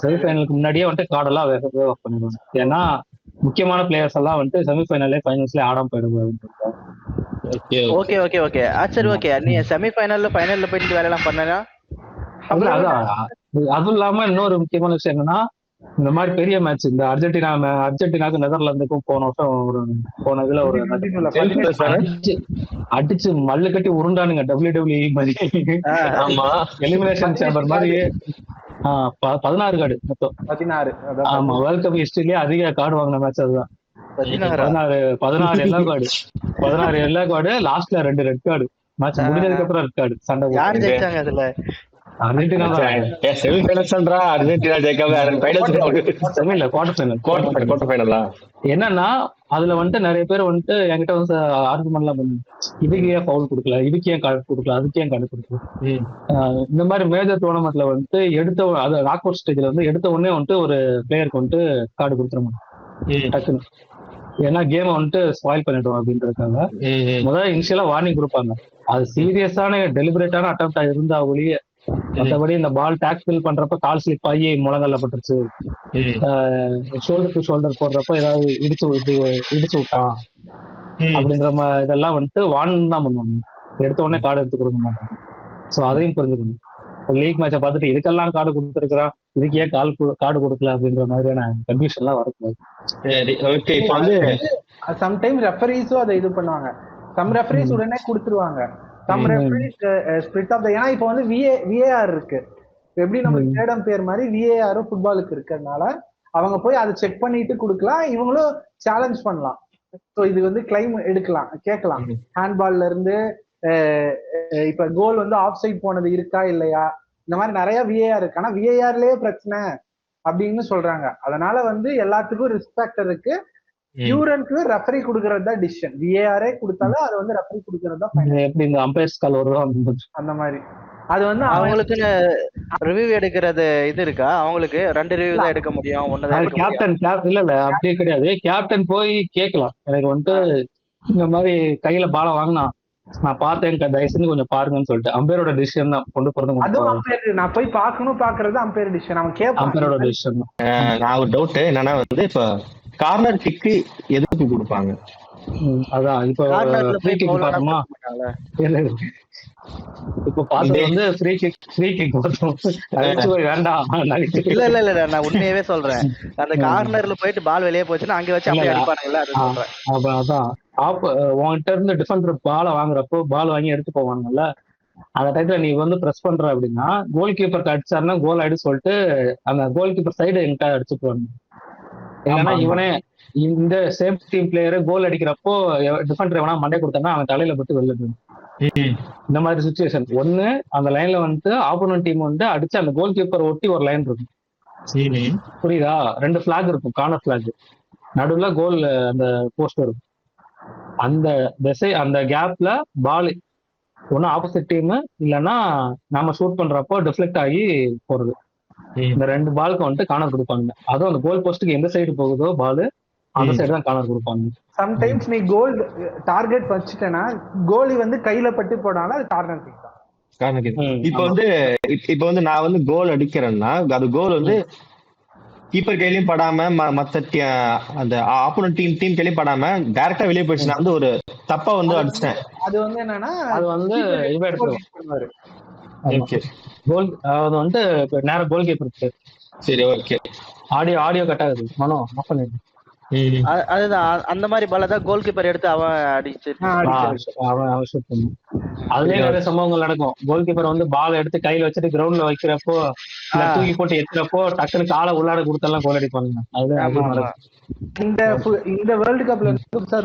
செமிஃபைனலுக்கு முன்னாடியே வந்துட்டு கார்டெல்லாம் வேவ் ஆஃப் பண்ணிடுவாங்க. ஏன்னா முக்கியமான பிளேயர்ஸ் எல்லாம் வந்துட்டு செமிஃபைனல்ல ஃபைனல்ஸ்ல ஆடாம போயிடுவாங்க. ஓகே சரி, ஓகே. நீ செமிஃபைனல்ல ஃபைனல்ல போயிட்டு வேலை எல்லாம் பண்ணனா அதுவும் இல்லாம இன்னொரு முக்கியமான விஷயம் என்னன்னா இந்த மாதிரி பெரிய மேட்ச் இந்த அர்ஜென்டினாக்கு நெதர்லாந்துக்கும் போன இதுல ஒரு அடிச்சு மல்லு கட்டி உருண்டானுங்க WWE மாதிரி. ஆமா எலிமினேஷன் சேம்பர் மாதிரி 16 கார்டு மொத்தம். 16. ஆமா, வேர்ல்ட் கப் ஹிஸ்டரியிலேயே அதிக கார்டு வாங்கின மேட்ச் அதுதான். 16 எல்லோ கார்டு, 16 எல்லோ கார்டு, லாஸ்ட்ல 2 ரெட் கார்டு. மேட்ச் முடிஞ்சதுக்கு அப்புறம் ரெட் கார்டு சண்டை. யாரு ஜெயிச்சாங்க அதுல? Argentina quarter final. என்னன்னா அதுல வந்துட்டு நிறைய பேர் வந்துட்டு என்கிட்ட வந்து ஆர்குமெண்ட் எல்லாம் பண்ணு, இதுக்கு ஏன் ஃபவுல் கொடுக்கல, இதுக்கு ஏன் கார்டு கொடுக்கல, அதுக்கு ஏன் கார்டு கொடுக்கல. இந்த மாதிரி மேஜர் டோர்னமெண்ட்ல வந்துட்டு அது நாக் அவுட் ஸ்டேஜ்ல வந்து எடுத்த உடனே வந்துட்டு ஒரு பிளேயருக்கு வந்துட்டு கார்டு கொடுத்துருவாங்க டக்குன்னு. ஏன்னா கேமை வந்துட்டு ஸ்பாயில் பண்ணிடுவோம் அப்படின்றதுக்காக முதல்ல இனிஷியலா வார்னிங் கொடுப்பாங்க. அது சீரியஸான டெலிபரேட்டான அட்டெம்ப்டா இருந்தா ஒழிய, மற்றபடி இந்த பால் டேக்கிள் பண்றப்ப கால் ஸ்லிப் ஆகி முழங்கல்ல பட்டுருச்சு, ஷோல்டர் டு ஷோல்டர் போடுறப்ப ஏதாவது இடிச்சு விட்டான் அப்படின்ற இதெல்லாம் வந்துட்டு வார்னிங் தான் பண்ணுவாங்க. எடுத்த உடனே கார்டு எடுத்து கொடுக்க மாட்டாங்க. ஸோ அதையும் புரிஞ்சுக்கணும். லீக் மேட்சை பார்த்துட்டு இதுக்கெல்லாம் கார்டு கொடுத்துருக்குறான், இதுக்கு ஏன் கார்டு கொடுக்கல அப்படின்ற மாதிரியான கன்ஃபியூஷன் எல்லாம் வரக்கூடாது. சம்டைம் ரெஃபரீஸும் அதை இது பண்ணுவாங்க. சம் ரெஃபரீஸ் உடனே கொடுத்துருவாங்க. Some referees split of the, ஏன்னா இப்போ வந்து விஏஆர் இருக்கு. எப்படி நம்ம தேர்ட் அம்பையர் மாதிரி விஏஆரும் ஃபுட்பாலுக்கு இருக்கிறதுனால அவங்க போய் அதை செக் பண்ணிட்டு கொடுக்கலாம். இவங்களும் சேலஞ்ச் பண்ணலாம். ஸோ இது வந்து கிளைம் எடுக்கலாம், கேட்கலாம். ஹேண்ட்பால்ல இருந்து இப்ப கோல் வந்து ஆஃப் சைட் போனது இருக்கா இல்லையா, இந்த மாதிரி நிறைய விஏஆர் இருக்கு. ஆனா விஏஆர்லயே பிரச்சனை அப்படின்னு சொல்றாங்க. அதனால வந்து எல்லாத்துக்கும் ரிஸ்பெக்ட் இருக்கு. பியூரன்க்கு ரெஃபரி கொடுக்கறது தான் டிசிஷன். விஏஆரே கொடுத்தாலும் அது வந்து ரெஃபரி கொடுக்கறது தான் எப்படி இந்த அம்பையர்ஸ் கால் வருதோ அந்த மாதிரி. அது வந்து அவங்களுக்கு ரிவ்யூ எடுக்கிறது இது இருக்கா? அவங்களுக்கு 2 ரிவ்யூ தான் எடுக்க முடியும், ஒண்ணுதான் கேப்டன் இல்ல அப்படியே கிடையாது. கேப்டன் போய் கேட்கலாம், எனக்கு வந்துட்டு இந்த மாதிரி கையில பால வாங்கினா நான் பார்த்தேன், தயவு செஞ்சு கொஞ்சம் பாருங்கன்னு சொல்லிட்டு. அம்பையரோட டிசிஷன் தான் கொண்டு போறது. அதுவும் அம்பையர் நான் போய் பார்க்கணும், பார்க்கறது அம்பையர் டிசிஷன். அவன் கேட்பான், அம்பையரோட டிசிஷன் தான். நான் ஒரு டவுட் என்னன்னா வந்து இப்ப கார்னர் கிக்கு எதுக்கு கொடுப்பாங்க? அதான் இப்ப ஃப்ரீ கிக் பார்த்தோமா, இப்ப பார்த்தது வந்து ஃப்ரீ கிக் பார்த்தோம். வேண்டாம், இல்ல நான் உண்மையாவே சொல்றேன். அந்த கார்னர்ல போயிட்டு பால் வெளியே போச்சுன்னா அங்க வச்சு அப்படியே அடிப்பானுங்கல்ல, அது சொல்றேன். அதான் உன்கிட்ட இருந்து டிஃபெண்டர் பாலை வாங்குறப்போ பால் வாங்கி எடுத்து போவாங்கல்ல, அந்த டைத்துல நீ வந்து பிரஸ் பண்ற அப்படின்னா கோல் கீப்பருக்கு அடிச்சாருன்னா கோல் ஆயிடு சொல்லிட்டு அந்த கோல் கீப்பர் சைடு எங்கிட்ட அடிச்சுக்குவாங்க. இல்லைன்னா இவனே இந்த சேம் டீம் பிளேயரு கோல் அடிக்கிறப்போ டிஃபெண்டர் எவனா மண்டை கொடுத்தாங்கன்னா அவன் தலையில போட்டு வெளில போயிடும். இந்த மாதிரி சுச்சுவேஷன். ஒண்ணு அந்த லைன்ல வந்துட்டு ஆப்போனன்ட் டீம் வந்து அடிச்சு அந்த கோல் கீப்பர் ஒட்டி ஒரு லைன் இருக்கும், புரியுதா? 2 பிளாக் இருக்கும், கார்னர் பிளாக், நடுவுல கோல் அந்த போஸ்ட் இருக்கும். அந்த திசை அந்த கேப்ல பால் ஒண்ணு ஆப்போசிட் டீம் இல்லைன்னா நாம ஷூட் பண்றப்போ டிஃப்ளெக்ட் ஆகி போறது. இந்த 2 பாலுக்கு வந்துட்டு கார்னர் கொடுப்பாங்க. அதுவும் அந்த கோல் போஸ்ட்டுக்கு எந்த சைடு போகுதோ பால் அந்த சைடு தான் கார்னர் கொடுப்பாங்க. சம்டைம்ஸ் நீ கோல் டார்கெட் வச்சுட்டேன்னா கோலி வந்து கையில பட்டு போனாலும் அது கார்னர் கிக் தான். இப்ப வந்து நான் வந்து கோல் அடிக்கிறேன்னா அது கோல் வந்து கீப்பர் கையிலயும் படாம மத்த அந்த ஆப்போனன்ட் டீம் கையிலயும் படாம டைரக்டா வெளியே போயிடுச்சுன்னா வந்து ஒரு தப்பா வந்து அடிச்சிட்டேன். அது வந்து என்னன்னா அது வந்து இவ எடுத்துருவாரு கோல். அது வந்து நேரம் கோல் கீப்பர். சரி, ஓகே. ஆடியோ கட் ஆகுது, மனோ ஆஃப் பண்ணிடு. அதுதான் அந்த மாதிரி பால தான் கோல் கீப்பர் எடுத்து அவன் அடிச்சு அவன் ஷூட் பண்ணும். அதுலயே நிறைய சம்பவங்கள் நடக்கும். கோல் கீப்பர் வந்து பால் எடுத்து கையில வச்சுட்டு கிரவுண்ட்ல வைக்கிறப்போ தூக்கி போட்டு எத்துறப்போ டக்குனு காலை உள்ளாட கொடுத்தெல்லாம் கோல் அடிப்பாங்க. அதுதான் இந்த வேர்ல்டு கப்ல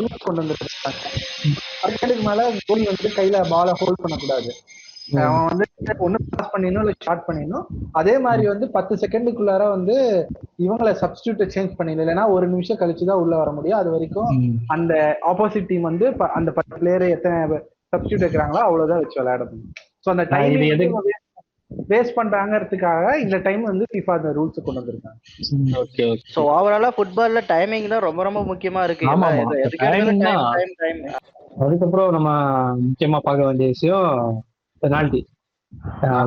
ரூல்ஸ் கொண்டு வந்திருக்காங்க. மேல கோல் வந்து கையில பால ஹோல்ட் பண்ணக்கூடாது. அவன் வந்து ஒண்ணு பாஸ் பண்ணிடணும் இல்ல ஷார்ட் பண்ணிடணும். அதே மாதிரி வந்து 10 செகண்டுக்குள்ளார வந்து இவங்களை சப்ஸ்டியூட்டை சேஞ்ச் பண்ணிடணும். இல்லைன்னா 1 நிமிஷம் கழிச்சுதான் உள்ள வர முடியும். அது வரைக்கும் அந்த ஆப்போசிட் டீம் வந்து அந்த 10 பிளேயர் எத்தனை சப்ஸ்டியூட் வைக்கிறாங்களோ அவ்வளவுதான் வச்சு விளையாடணும். ஸோ அந்த டைம் வேஸ்ட் பண்றாங்கிறதுக்காக இந்த டைம் வந்து FIFA அந்த ரூல்ஸ் கொண்டு வந்திருக்காங்க. ஓகே. சோ ஓவராலா ஃபுட்பால்ல டைமிங் தான் ரொம்ப ரொம்ப முக்கியமா இருக்கு. அதுக்கப்புறம் நம்ம முக்கியமா பார்க்க வேண்டிய விஷயம் பெனால்டி.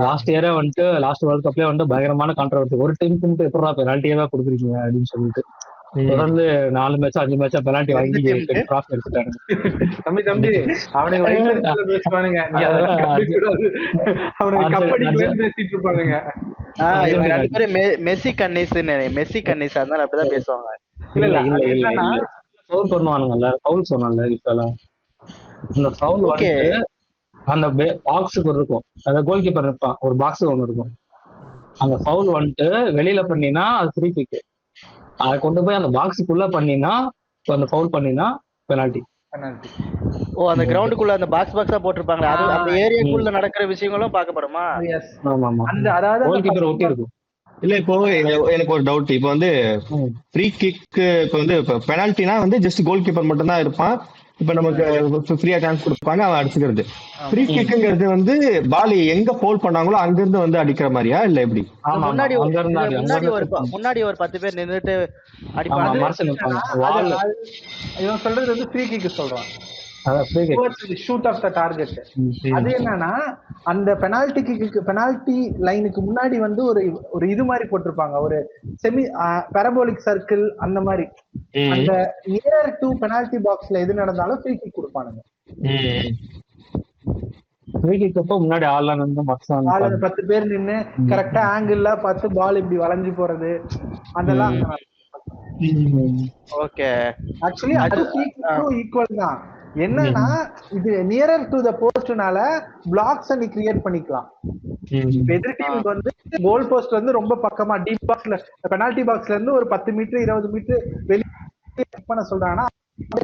லாஸ்ட் இயரே வந்துட்டு லாஸ்ட் வேர்ல்ட் கப்லயே வந்து பயங்கரமான கான்ட்ரோவர்சி. ஒரு டீமுக்கு எப்படா பெனால்ட்டியே தான் கொடுக்குறீங்க அப்படின்னு சொல்லிட்டு தொடர்ந்து 4 மேட்ச் 5 மேட்சா பெனால்டி வாங்கி டிராஃபி எடுத்துட்டாங்க. தம்பி அவனுக்கு வயசுல பேசுவானுங்க, நீ அதெல்லாம் கண்டுக்கூடாது. அவனுக்கு கப்படிக்கலன்னு பேசிட்டு இருப்பானுங்க. இவங்க 2 பேரும் மெஸ்ஸி கன்னிஸ் அதனால அப்படிதான் பேசுவாங்க. இல்ல ஃபவுல் பண்ணுவானுங்கல்ல, ஃபவுல் சொன்னால இப்பெல்லாம் இந்த ஃபவுல் வந்து அந்த பாக்ஸுக்கு இருக்கும், அந்த கோல் கீப்பர் இருப்பான், ஒரு பாக்ஸ் ஒன்று இருக்கும். அந்த ஃபவுல் வந்துட்டு வெளியில பண்ணினா அது ஃப்ரீ கிக், அதை கொண்டு போய் அந்த பாக்ஸுக்குள்ள பண்ணினா, அந்த ஃபவுல் பண்ணினா பெனால்டி. ஓ, அந்த கிரவுண்டுக்குள்ள அந்த பாக்ஸா போட்டிருப்பாங்க, அது அந்த ஏரியாக்குள்ள நடக்கிற விஷயங்களும் பார்க்கப்படுமா? ஆமா ஆமா, அந்த அதாவது கோல் கீப்பர் ஒட்டி இருக்கும். இல்ல இப்போ எனக்கு ஒரு டவுட், இப்போ வந்து ஃப்ரீ கிக், இப்போ வந்து பெனால்ட்டினா வந்து ஜஸ்ட் கோல் கீப்பர் மட்டும் தான் இருப்பான், இப்ப நமக்கு ஃப்ரீயா சான்ஸ் கொடுப்பாங்க, அவன் அடிச்சுக்கிறது. ஃப்ரீ கிக்ங்கிறது வந்து பால் எங்க ஃபோல் பண்ணாங்களோ அங்க இருந்து வந்து அடிக்கிற மாதிரியா இல்ல எப்படி? முன்னாடி ஒரு 10 பேர் நின்னுட்டு அடிப்பாங்க. இவன் சொல்றது வந்து ஃப்ரீ கிக் சொல்றான், ஷூட் ஆஃப் த டார்கெட். அது என்னன்னா அந்த பெனால்டி லைனுக்கு முன்னாடி வந்து ஒரு இது மாதிரி போட்டிருப்பாங்க, ஒரு செமி பாரபோலிக் சர்க்கிள், அந்த மாதிரி. அந்த நியர் டு பெனால்டி பாக்ஸ்ல எது நடந்தாலும் ஃப்ரீ கிக் கொடுப்பானுங்க. ஃப்ரீ கிக் அப்ப முன்னாடி ஆள்லாம் நின்னு மச்சான் 10 பேர் நின்னு கரெக்டா ஆங்கிள் பார்த்து பால் இப்படி வளைஞ்சு போறது, அதெல்லாம். ஓகே, ஆக்சுவலி அது ஈக்குவல் தான். என்னன்னா இது நியரர் டு த போஸ்ட்னால பிளாக்ஸ் நீ கிரியேட் பண்ணிக்கலாம். எதிர் டீமுக்கு வந்து கோல் போஸ்ட் வந்து ரொம்ப பக்கமா டீப் பாக்ஸ்ல, பெனால்டி பாக்ஸ்ல இருந்து ஒரு 10 மீட்டர் 20 மீட்டர் வெளியே பண்ண சொல்றாங்கன்னா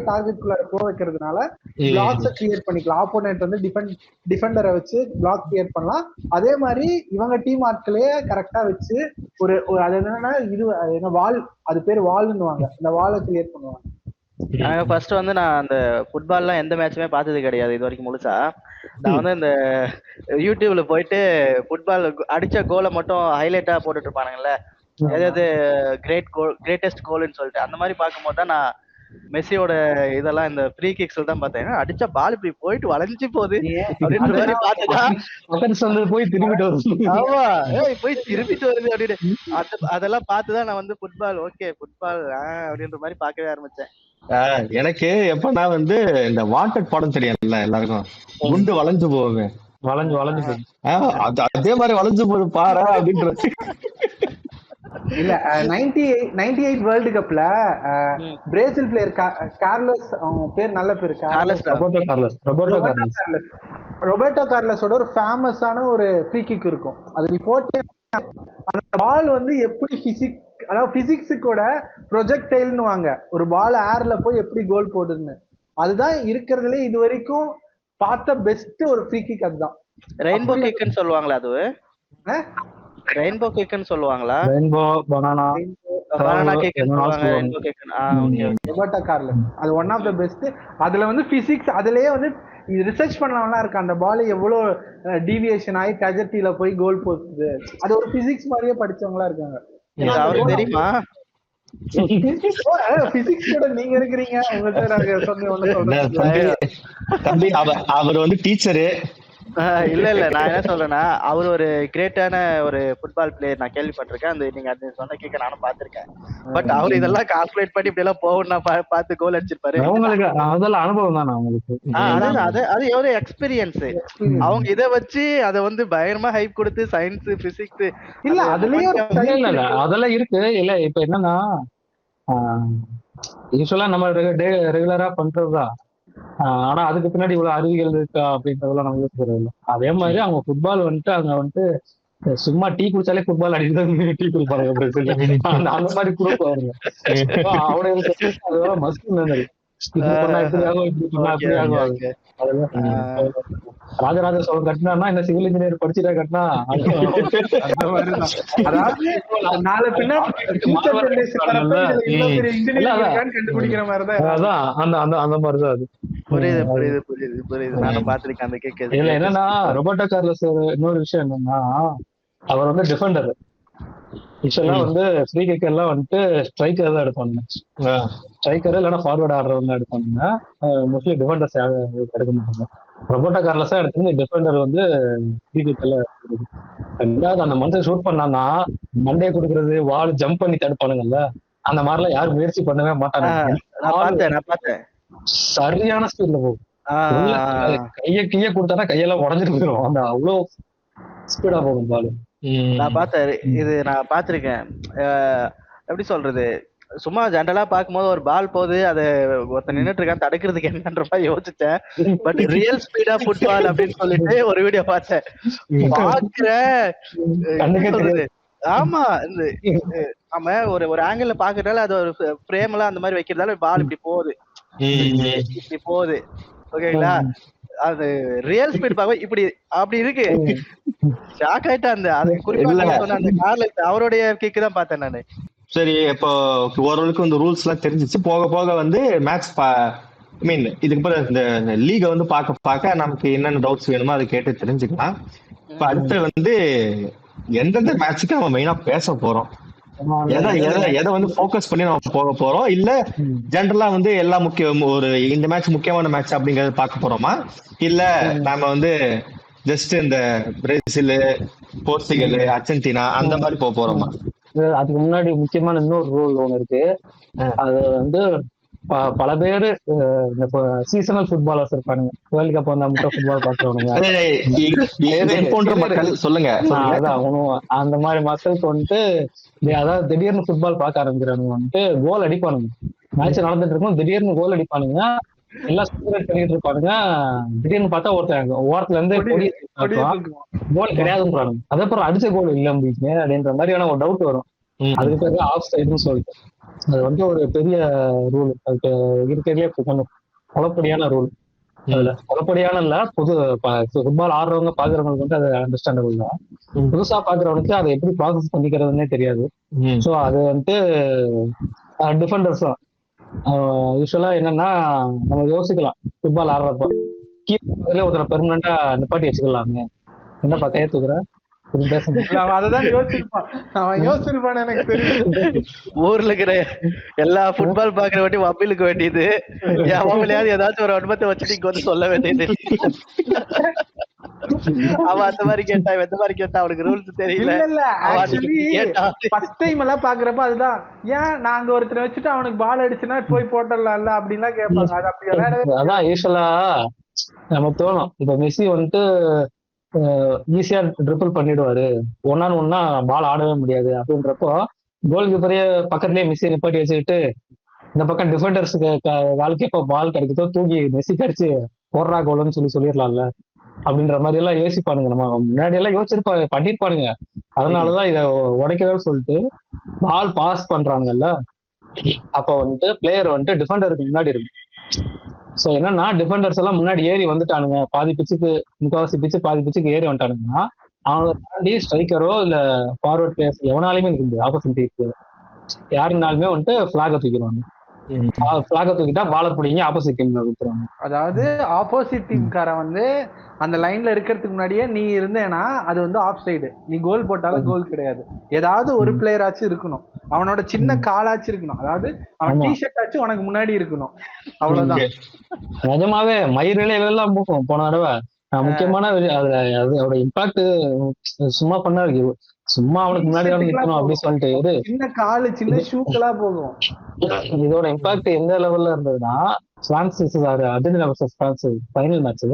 டார்கெட்குள்ள போக வைக்கிறதுனால பிளாக்ஸ் கிரியேட் பண்ணிக்கலாம். ஆப்போனன்ட் வந்து டிஃபெண்டரை வச்சு பிளாக் கிரியேட் பண்ணலாம். அதே மாதிரி இவங்க டீம் ஆட்களே கரெக்டா வச்சு ஒரு அது என்னன்னா இது என்ன வால், அது பேர் வால்னுவாங்க, இந்த வாலை கிரியேட் பண்ணுவாங்க. ஃபர்ஸ்ட் வந்து நான் அந்த ஃபுட்பால்லாம் எந்த மேட்சுமே பார்த்தது கிடையாது இது வரைக்கும் முழுசா. நான் வந்து இந்த யூடியூப்ல போயிட்டு ஃபுட்பால் அடிச்ச கோலை மட்டும் ஹைலைட்டா போட்டுட்டு இருப்பானுங்கல்ல, ஏதாவது கிரேட்டஸ்ட் கோல்னு சொல்லிட்டு, அந்த மாதிரி பார்க்கும்போது தான் நான் மெஸ்ஸியோட இதெல்லாம் இந்த ஃப்ரீ கிக்ஸ்ல தான் பார்த்தேன். அடிச்ச பால் இப்படி போயிட்டு வளைஞ்சு போகுது அப்படின்ற மாதிரி பார்த்துதான் போய் திரும்பிட்டு வருது. ஆமா, போய் திரும்பிட்டு வருது அப்படின்னு அதெல்லாம் பார்த்துதான் நான் வந்து ஃபுட்பால் அப்படின்ற மாதிரி பார்க்கவே ஆரம்பிச்சேன். எனக்கு எப்பனா வந்து இந்த வாண்டட் படம் தெரியும்ல எல்லாருக்கும், குண்டு வளைஞ்சு போகுது, வளைஞ்சு அதே மாதிரி வளைஞ்சு போகுது பாரு அப்படின்றது. இல்ல 98 வேர்ல்டு கப்ல பிரேசில் பிளேயர் கார்லோஸ், அவங்க பேர் நல்ல பேரு, ரொபர்டோ கார்லஸோட ஒரு ஃபேமஸான ஒரு ஃப்ரீ கிக் இருக்கும். அது நீ போட்டே அந்த பால் வந்து எப்படி பிசிக்ஸுக்கோட ப்ரொஜெக்டைல்னு வாங்க, ஒரு பால் ஏர்ல போய் எப்படி கோல் போடுதுன்னு, அதுதான் இருக்கிறதுல இது வரைக்கும் பார்த்த பெஸ்ட் ஒரு ஃப்ரீ கிக். அதுதான் ரெயின்போ கிக்னு சொல்லுவாங்களா? அது ரெயின்போ கிக்னு சொல்லுவாங்களா? ரெயின்போ பனானா கிக்னு சொல்லுவாங்க. Rainbow kick. ரொபர்டோ கார்லஸ் அது ஒன் ஆஃப் த பெஸ்ட். அதுல வந்து பிசிக்ஸ் அதுலயே வந்து ரிசர்ச் பண்ணவங்கலாம் இருக்கு, அந்த பால் எவ்வளவு டீவியேஷன் ஆகி ட்ராஜெக்டரியில போய் கோல் போகுது, அது ஒரு பிசிக்ஸ் மாதிரியே படிச்சவங்களா இருக்காங்க. அவருக்கு தெரியுமா? பிசிக்ஸ் கூட நீங்க இருக்கிறீங்க, தம்பி அவர் வந்து டீச்சரு. இல்ல நான் என்ன சொல்றேன்னா, அவர் ஒரு கிரேட்டான ஒரு ஃபுட்பால் பிளேயர் நான் கேள்விப்பட்டிருக்கேன். அந்த நீங்க அது சொன்ன கேக்க நானும் பாத்திருக்கேன். பட் அவர் இதெல்லாம் கால்குலேட் பண்ணி இப்படி எல்லாம் போகணும் பார்த்து கோல் அடிச்சிருப்பாரு. அவங்களுக்கு அதெல்லாம் அனுபவம் தானே அவங்களுக்கு. அது எவ்வளவு எக்ஸ்பீரியன்ஸ். அவங்க இதை வச்சு அதை வந்து பயங்கரமா ஹைப் கொடுத்து சயின்ஸ் பிசிக்ஸ் இல்ல அதுலயும் அதெல்லாம் இருக்கு. இல்ல இப்ப என்னன்னா யூஸ்வலா நம்ம ரெகுலரா பண்றதுதான், ஆனா அதுக்கு பின்னாடி இவ்வளவு அறிவியல் இருக்கா அப்படின்றதெல்லாம் நமக்கு தெரியல. அதே மாதிரி அவங்க ஃபுட்பால் வந்துட்டு அங்க வந்துட்டு சும்மா டீ குடிச்சாலே ஃபுட்பால் அடிக்கிறது, டீ குடிப்பாங்க அந்த மாதிரி குரூப் வருங்க. அவனுக்கு மஸ்ட் ராஜராஜ சோழன் கட்டினா என்ன சிவில் இன்ஜினியர் படிச்சுட்டா கட்டினா கண்டுபிடிக்கிற மாதிரிதான். அந்த மாதிரிதான் அது. புரியுது நானும் பாத்திருக்கேன் அந்த கேக். இதுல என்னன்னா ரொபர்டோ கார்லஸ் இன்னொரு விஷயம் என்னன்னா, அவர் வந்து டிஃபெண்டர். யூஸ்வலா வந்து ஃப்ரீ கிக் எல்லாம் வந்துட்டு ஸ்ட்ரைக்கர் தான் எடுப்பாங்க, ஸ்ட்ரைக்கர் இல்லைன்னா ஃபார்வர்ட் ஆடுறவங்க எடுப்பாங்க, மோஸ்ட்லி டிஃபெண்டர்ஸ் எடுக்க மாட்டாங்க. ரொபர்டோ கார்லஸா எடுத்து டிஃபெண்டர் வந்து ஃப்ரீ கிக் எல்லாம் ரெண்டாவது அந்த மனுஷன் ஷூட் பண்ணான்னா மண்டையை கொடுக்கறது, வால் ஜம்ப் பண்ணி தடுப்பானுங்கல்ல, அந்த மாதிரிலாம் யாரும் முயற்சி பண்ணவே மாட்டாங்க. நான் பார்த்தேன் சரியான ஸ்பீட்ல போகும். கைய கொடுத்தானா கையெல்லாம் உடஞ்சிட்டு போயிடும். அந்த அவ்வளவு ஸ்பீடா போகும் பால். நான் பார்த்தேன், இது நான் பார்த்திருக்கேன். எப்படி சொல்றது, சும்மா ஜென்ரலா பார்க்கும்போது ஒரு பால் போகுது, அது ஒருத்தர் நின்னுட்டு இருக்கான், தடுக்கிறதுக்கு என்னன்ற மாதிரி யோசிச்சேன். பட் ரியல் ஸ்பீடா ஃபுட்பால் அப்படின்னு சொல்லிட்டு ஒரு வீடியோ பார்த்தேன். பாக்குறேன், ஆமா, நம்ம ஒரு ஆங்கிள் பாக்குறதால அது ஒரு ஃப்ரேம் எல்லாம் அந்த மாதிரி வைக்கிறதால பால் இப்படி போகுது, இப்படி போகுது. ஓகேங்களா, அது ரியல் ஸ்பீட் பார்க்க இப்படி அப்படி இருக்கு. ஷாக் ஆயிட்டேன். அந்த குறிப்பா அந்த கார்ல அவருடைய கிக்கு தான் பார்த்தேன் நானு. சரி, இப்போ ஓரளவுக்கு இந்த ரூல்ஸ் எல்லாம் தெரிஞ்சிச்சு. போக போக வந்து மேட்ச் மீன் இதுக்கு பிறகு இந்த லீகை வந்து பார்க்க நமக்கு என்னென்ன டவுட்ஸ் வேணுமோ அதை கேட்டு தெரிஞ்சுக்கலாம். இப்ப அடுத்து வந்து எந்தெந்த மேட்சுக்கு நம்ம மெயினா பேச போறோம், எதை வந்து ஃபோக்கஸ் பண்ணி நம்ம போக போறோம், இல்ல ஜென்ரலா வந்து எல்லா ஒரு இந்த மேட்ச் முக்கியமான மேட்ச் அப்படிங்கறத பார்க்க போறோமா, இல்ல நாம வந்து ஜஸ்ட் இந்த பிரேசில், போர்ச்சுகல், அர்ஜென்டினா அந்த மாதிரி போறோமா? அதுக்கு முன்னாடி முக்கியமான இன்னொரு ரூல் ஒண்ணு இருக்கு. அது வந்து பல பேரு இந்த சீசனல் ஃபுட்பாலர்ஸ் இருப்பானுங்க, வேர்ல்ட் கப் வந்தா மட்டும் ஃபுட்பால் பாக்குறவனுங்க. சொல்லுங்க. அதான் அந்த மாதிரி மக்களுக்கு வந்துட்டு, அதாவது திடீர்னு ஃபுட்பால் பார்க்க ஆரம்பிக்கிறானுங்க, வந்துட்டு கோல் அடிப்பானுங்க. மேட்ச் நடந்துட்டு இருக்கும், திடீர்னு கோல் அடிப்பானுங்க, எல்லாம் செலிப்ரேட் பண்ணிட்டு இருப்பானுங்க. திடீர்னு பார்த்தா ஒருத்தன் ஓரத்துல இருந்து கோல் கிடையாதுன்றானுங்க. அதுக்கப்புறம் அடிச்ச கோல் இல்ல அப்படின்ற மாதிரியான ஒரு டவுட் வரும். அதுக்கு பேரு ஆஃப் சைடுன்னு சொல்லிட்டு, அது வந்து ஒரு பெரிய ரூல். அதுக்கு இருக்கிறதே கொஞ்சம் குழப்படியான ரூல். அதுல குழப்படியான இல்ல, ஃபுட்பால் ஆடுறவங்க பாக்குறவங்களுக்கு வந்து அது அண்டர்ஸ்டாண்டபிள் தான். புதுசா பாக்குறவனுக்கு அதை எப்படி ப்ராசஸ் பண்ணிக்கிறதுன்னே தெரியாது. சோ அது வந்துட்டு டிஃபெண்டர்ஸ் தான். யூஸ்வலா என்னன்னா, நம்ம யோசிக்கலாம் ஃபுட்பால் ஆடுறப்போ கீழே ஒருத்தர பெர்மனண்டா நிப்பாட்டி வச்சுக்கலாமே. என்ன பக்கையே தூக்குற அததான் யோசிச்சிருப்பான், அவன் யோசிச்சிருப்பான்னு எனக்கு தெரியும். ஊர்ல இருக்கிற எல்லா ஃபுட்பால் பாக்குற வாட்டி வப்பிலுக்கு வேண்டியது, அவங்களையாவது ஏதாச்சும் ஒரு அனுபவத்தை வச்சுட்டு இங்க வந்து சொல்ல வேண்டியது. அவன் அந்த மாதிரி கேட்டா, எந்த மாதிரி கேட்டா அவனுக்கு ரூல்ஸ் தெரியல. ஃபர்ஸ்ட் டைம் எல்லாம் பாக்குறப்ப அதுதான், ஏன் நாங்க ஒருத்தரை வச்சுட்டு அவனுக்கு பால் அடிச்சுன்னா போய் போட்டலாம்ல அப்படின்லாம் கேட்பாங்க. அது அப்படி அதான் யூஸ்வலா நமக்கு தோணும். இப்ப மெஸ்ஸி வந்துட்டு ஈஸியா ட்ரிபிள் பண்ணிடுவாரு, ஒன்னான்னு ஒன்னா பால் ஆடவே முடியாது அப்படின்றப்போ கோல் கீப்பரையே பக்கத்துலயே மெஸ்ஸி நிப்பாட்டி வச்சுக்கிட்டு இந்த பக்கம் டிஃபெண்டர்ஸுக்கு வாழ்க்கை எப்போ பால் கிடைக்குதோ தூக்கி மெஸ்ஸி கடிச்சு போடுறா கோல்னு சொல்லிடலாம்ல அப்படின்ற மாதிரி எல்லாம் யோசிப்பானுங்க. நம்ம முன்னாடி எல்லாம் பண்ணிருப்பானுங்க. அதனாலதான் இதை உடைக்கவே சொல்லிட்டு பால் பாஸ் பண்றாங்கல்ல, அப்ப வந்துட்டு பிளேயர் வந்துட்டு டிஃபெண்டருக்கு முன்னாடி இருக்கு. சோ என்னன்னா, டிஃபெண்டர்ஸ் எல்லாம் முன்னாடி ஏறி வந்துட்டானுங்க, பாதி பிச்சுக்கு முக்காவாசி பிச்சு பாதி பிச்சுக்கு ஏறி வந்துட்டானுங்கன்னா அவங்க தாண்டி ஸ்ட்ரைக்கரோ இல்ல ஃபார்வர்ட் பிளேயர்ஸ் எவனாலுமே இருக்க முடியாது. ஆப்போசிட் டீமுக்கு யாருனாலுமே வந்துட்டு பிளாக தூக்கிடுவாங்க. பிளாக தூக்கிட்டா பால பிடிங்க ஆப்போசிட் டீம்ல கொடுத்துருவாங்க. அதாவது ஆப்போசிட் டீம்காரன் வந்து அந்த லைன்ல இருக்கிறதுக்கு முன்னாடியே நீ இருந்தேன்னா அது வந்து ஆஃப் சைடு, நீ கோல் போட்டாலும் கோல் கிடையாது. ஏதாவது ஒரு பிளேயர் ஆச்சு இருக்கணும், அவனோட சின்ன காலாச்சு இருக்கணும், அதாவது அவன் டிஷர்ட் ஆச்சு உனக்கு முன்னாடி இருக்கணும், அவ்வளவுதான். நிஜமாவே மயிரிலே எல்லாம் போகும். போன தடவை முக்கியமான அதோட இம்பாக்ட் சும்மா பண்ணா இருக்கு, சும்மா அவனுக்கு முன்னாடி நிக்கணும் அப்படின்னு சொல்லிட்டு சின்ன காலு சின்ன ஷூக்கெல்லா போகும். இதோட இம்பாக்ட் எந்த லெவல்ல இருந்ததுன்னா, France Argentina versus France final match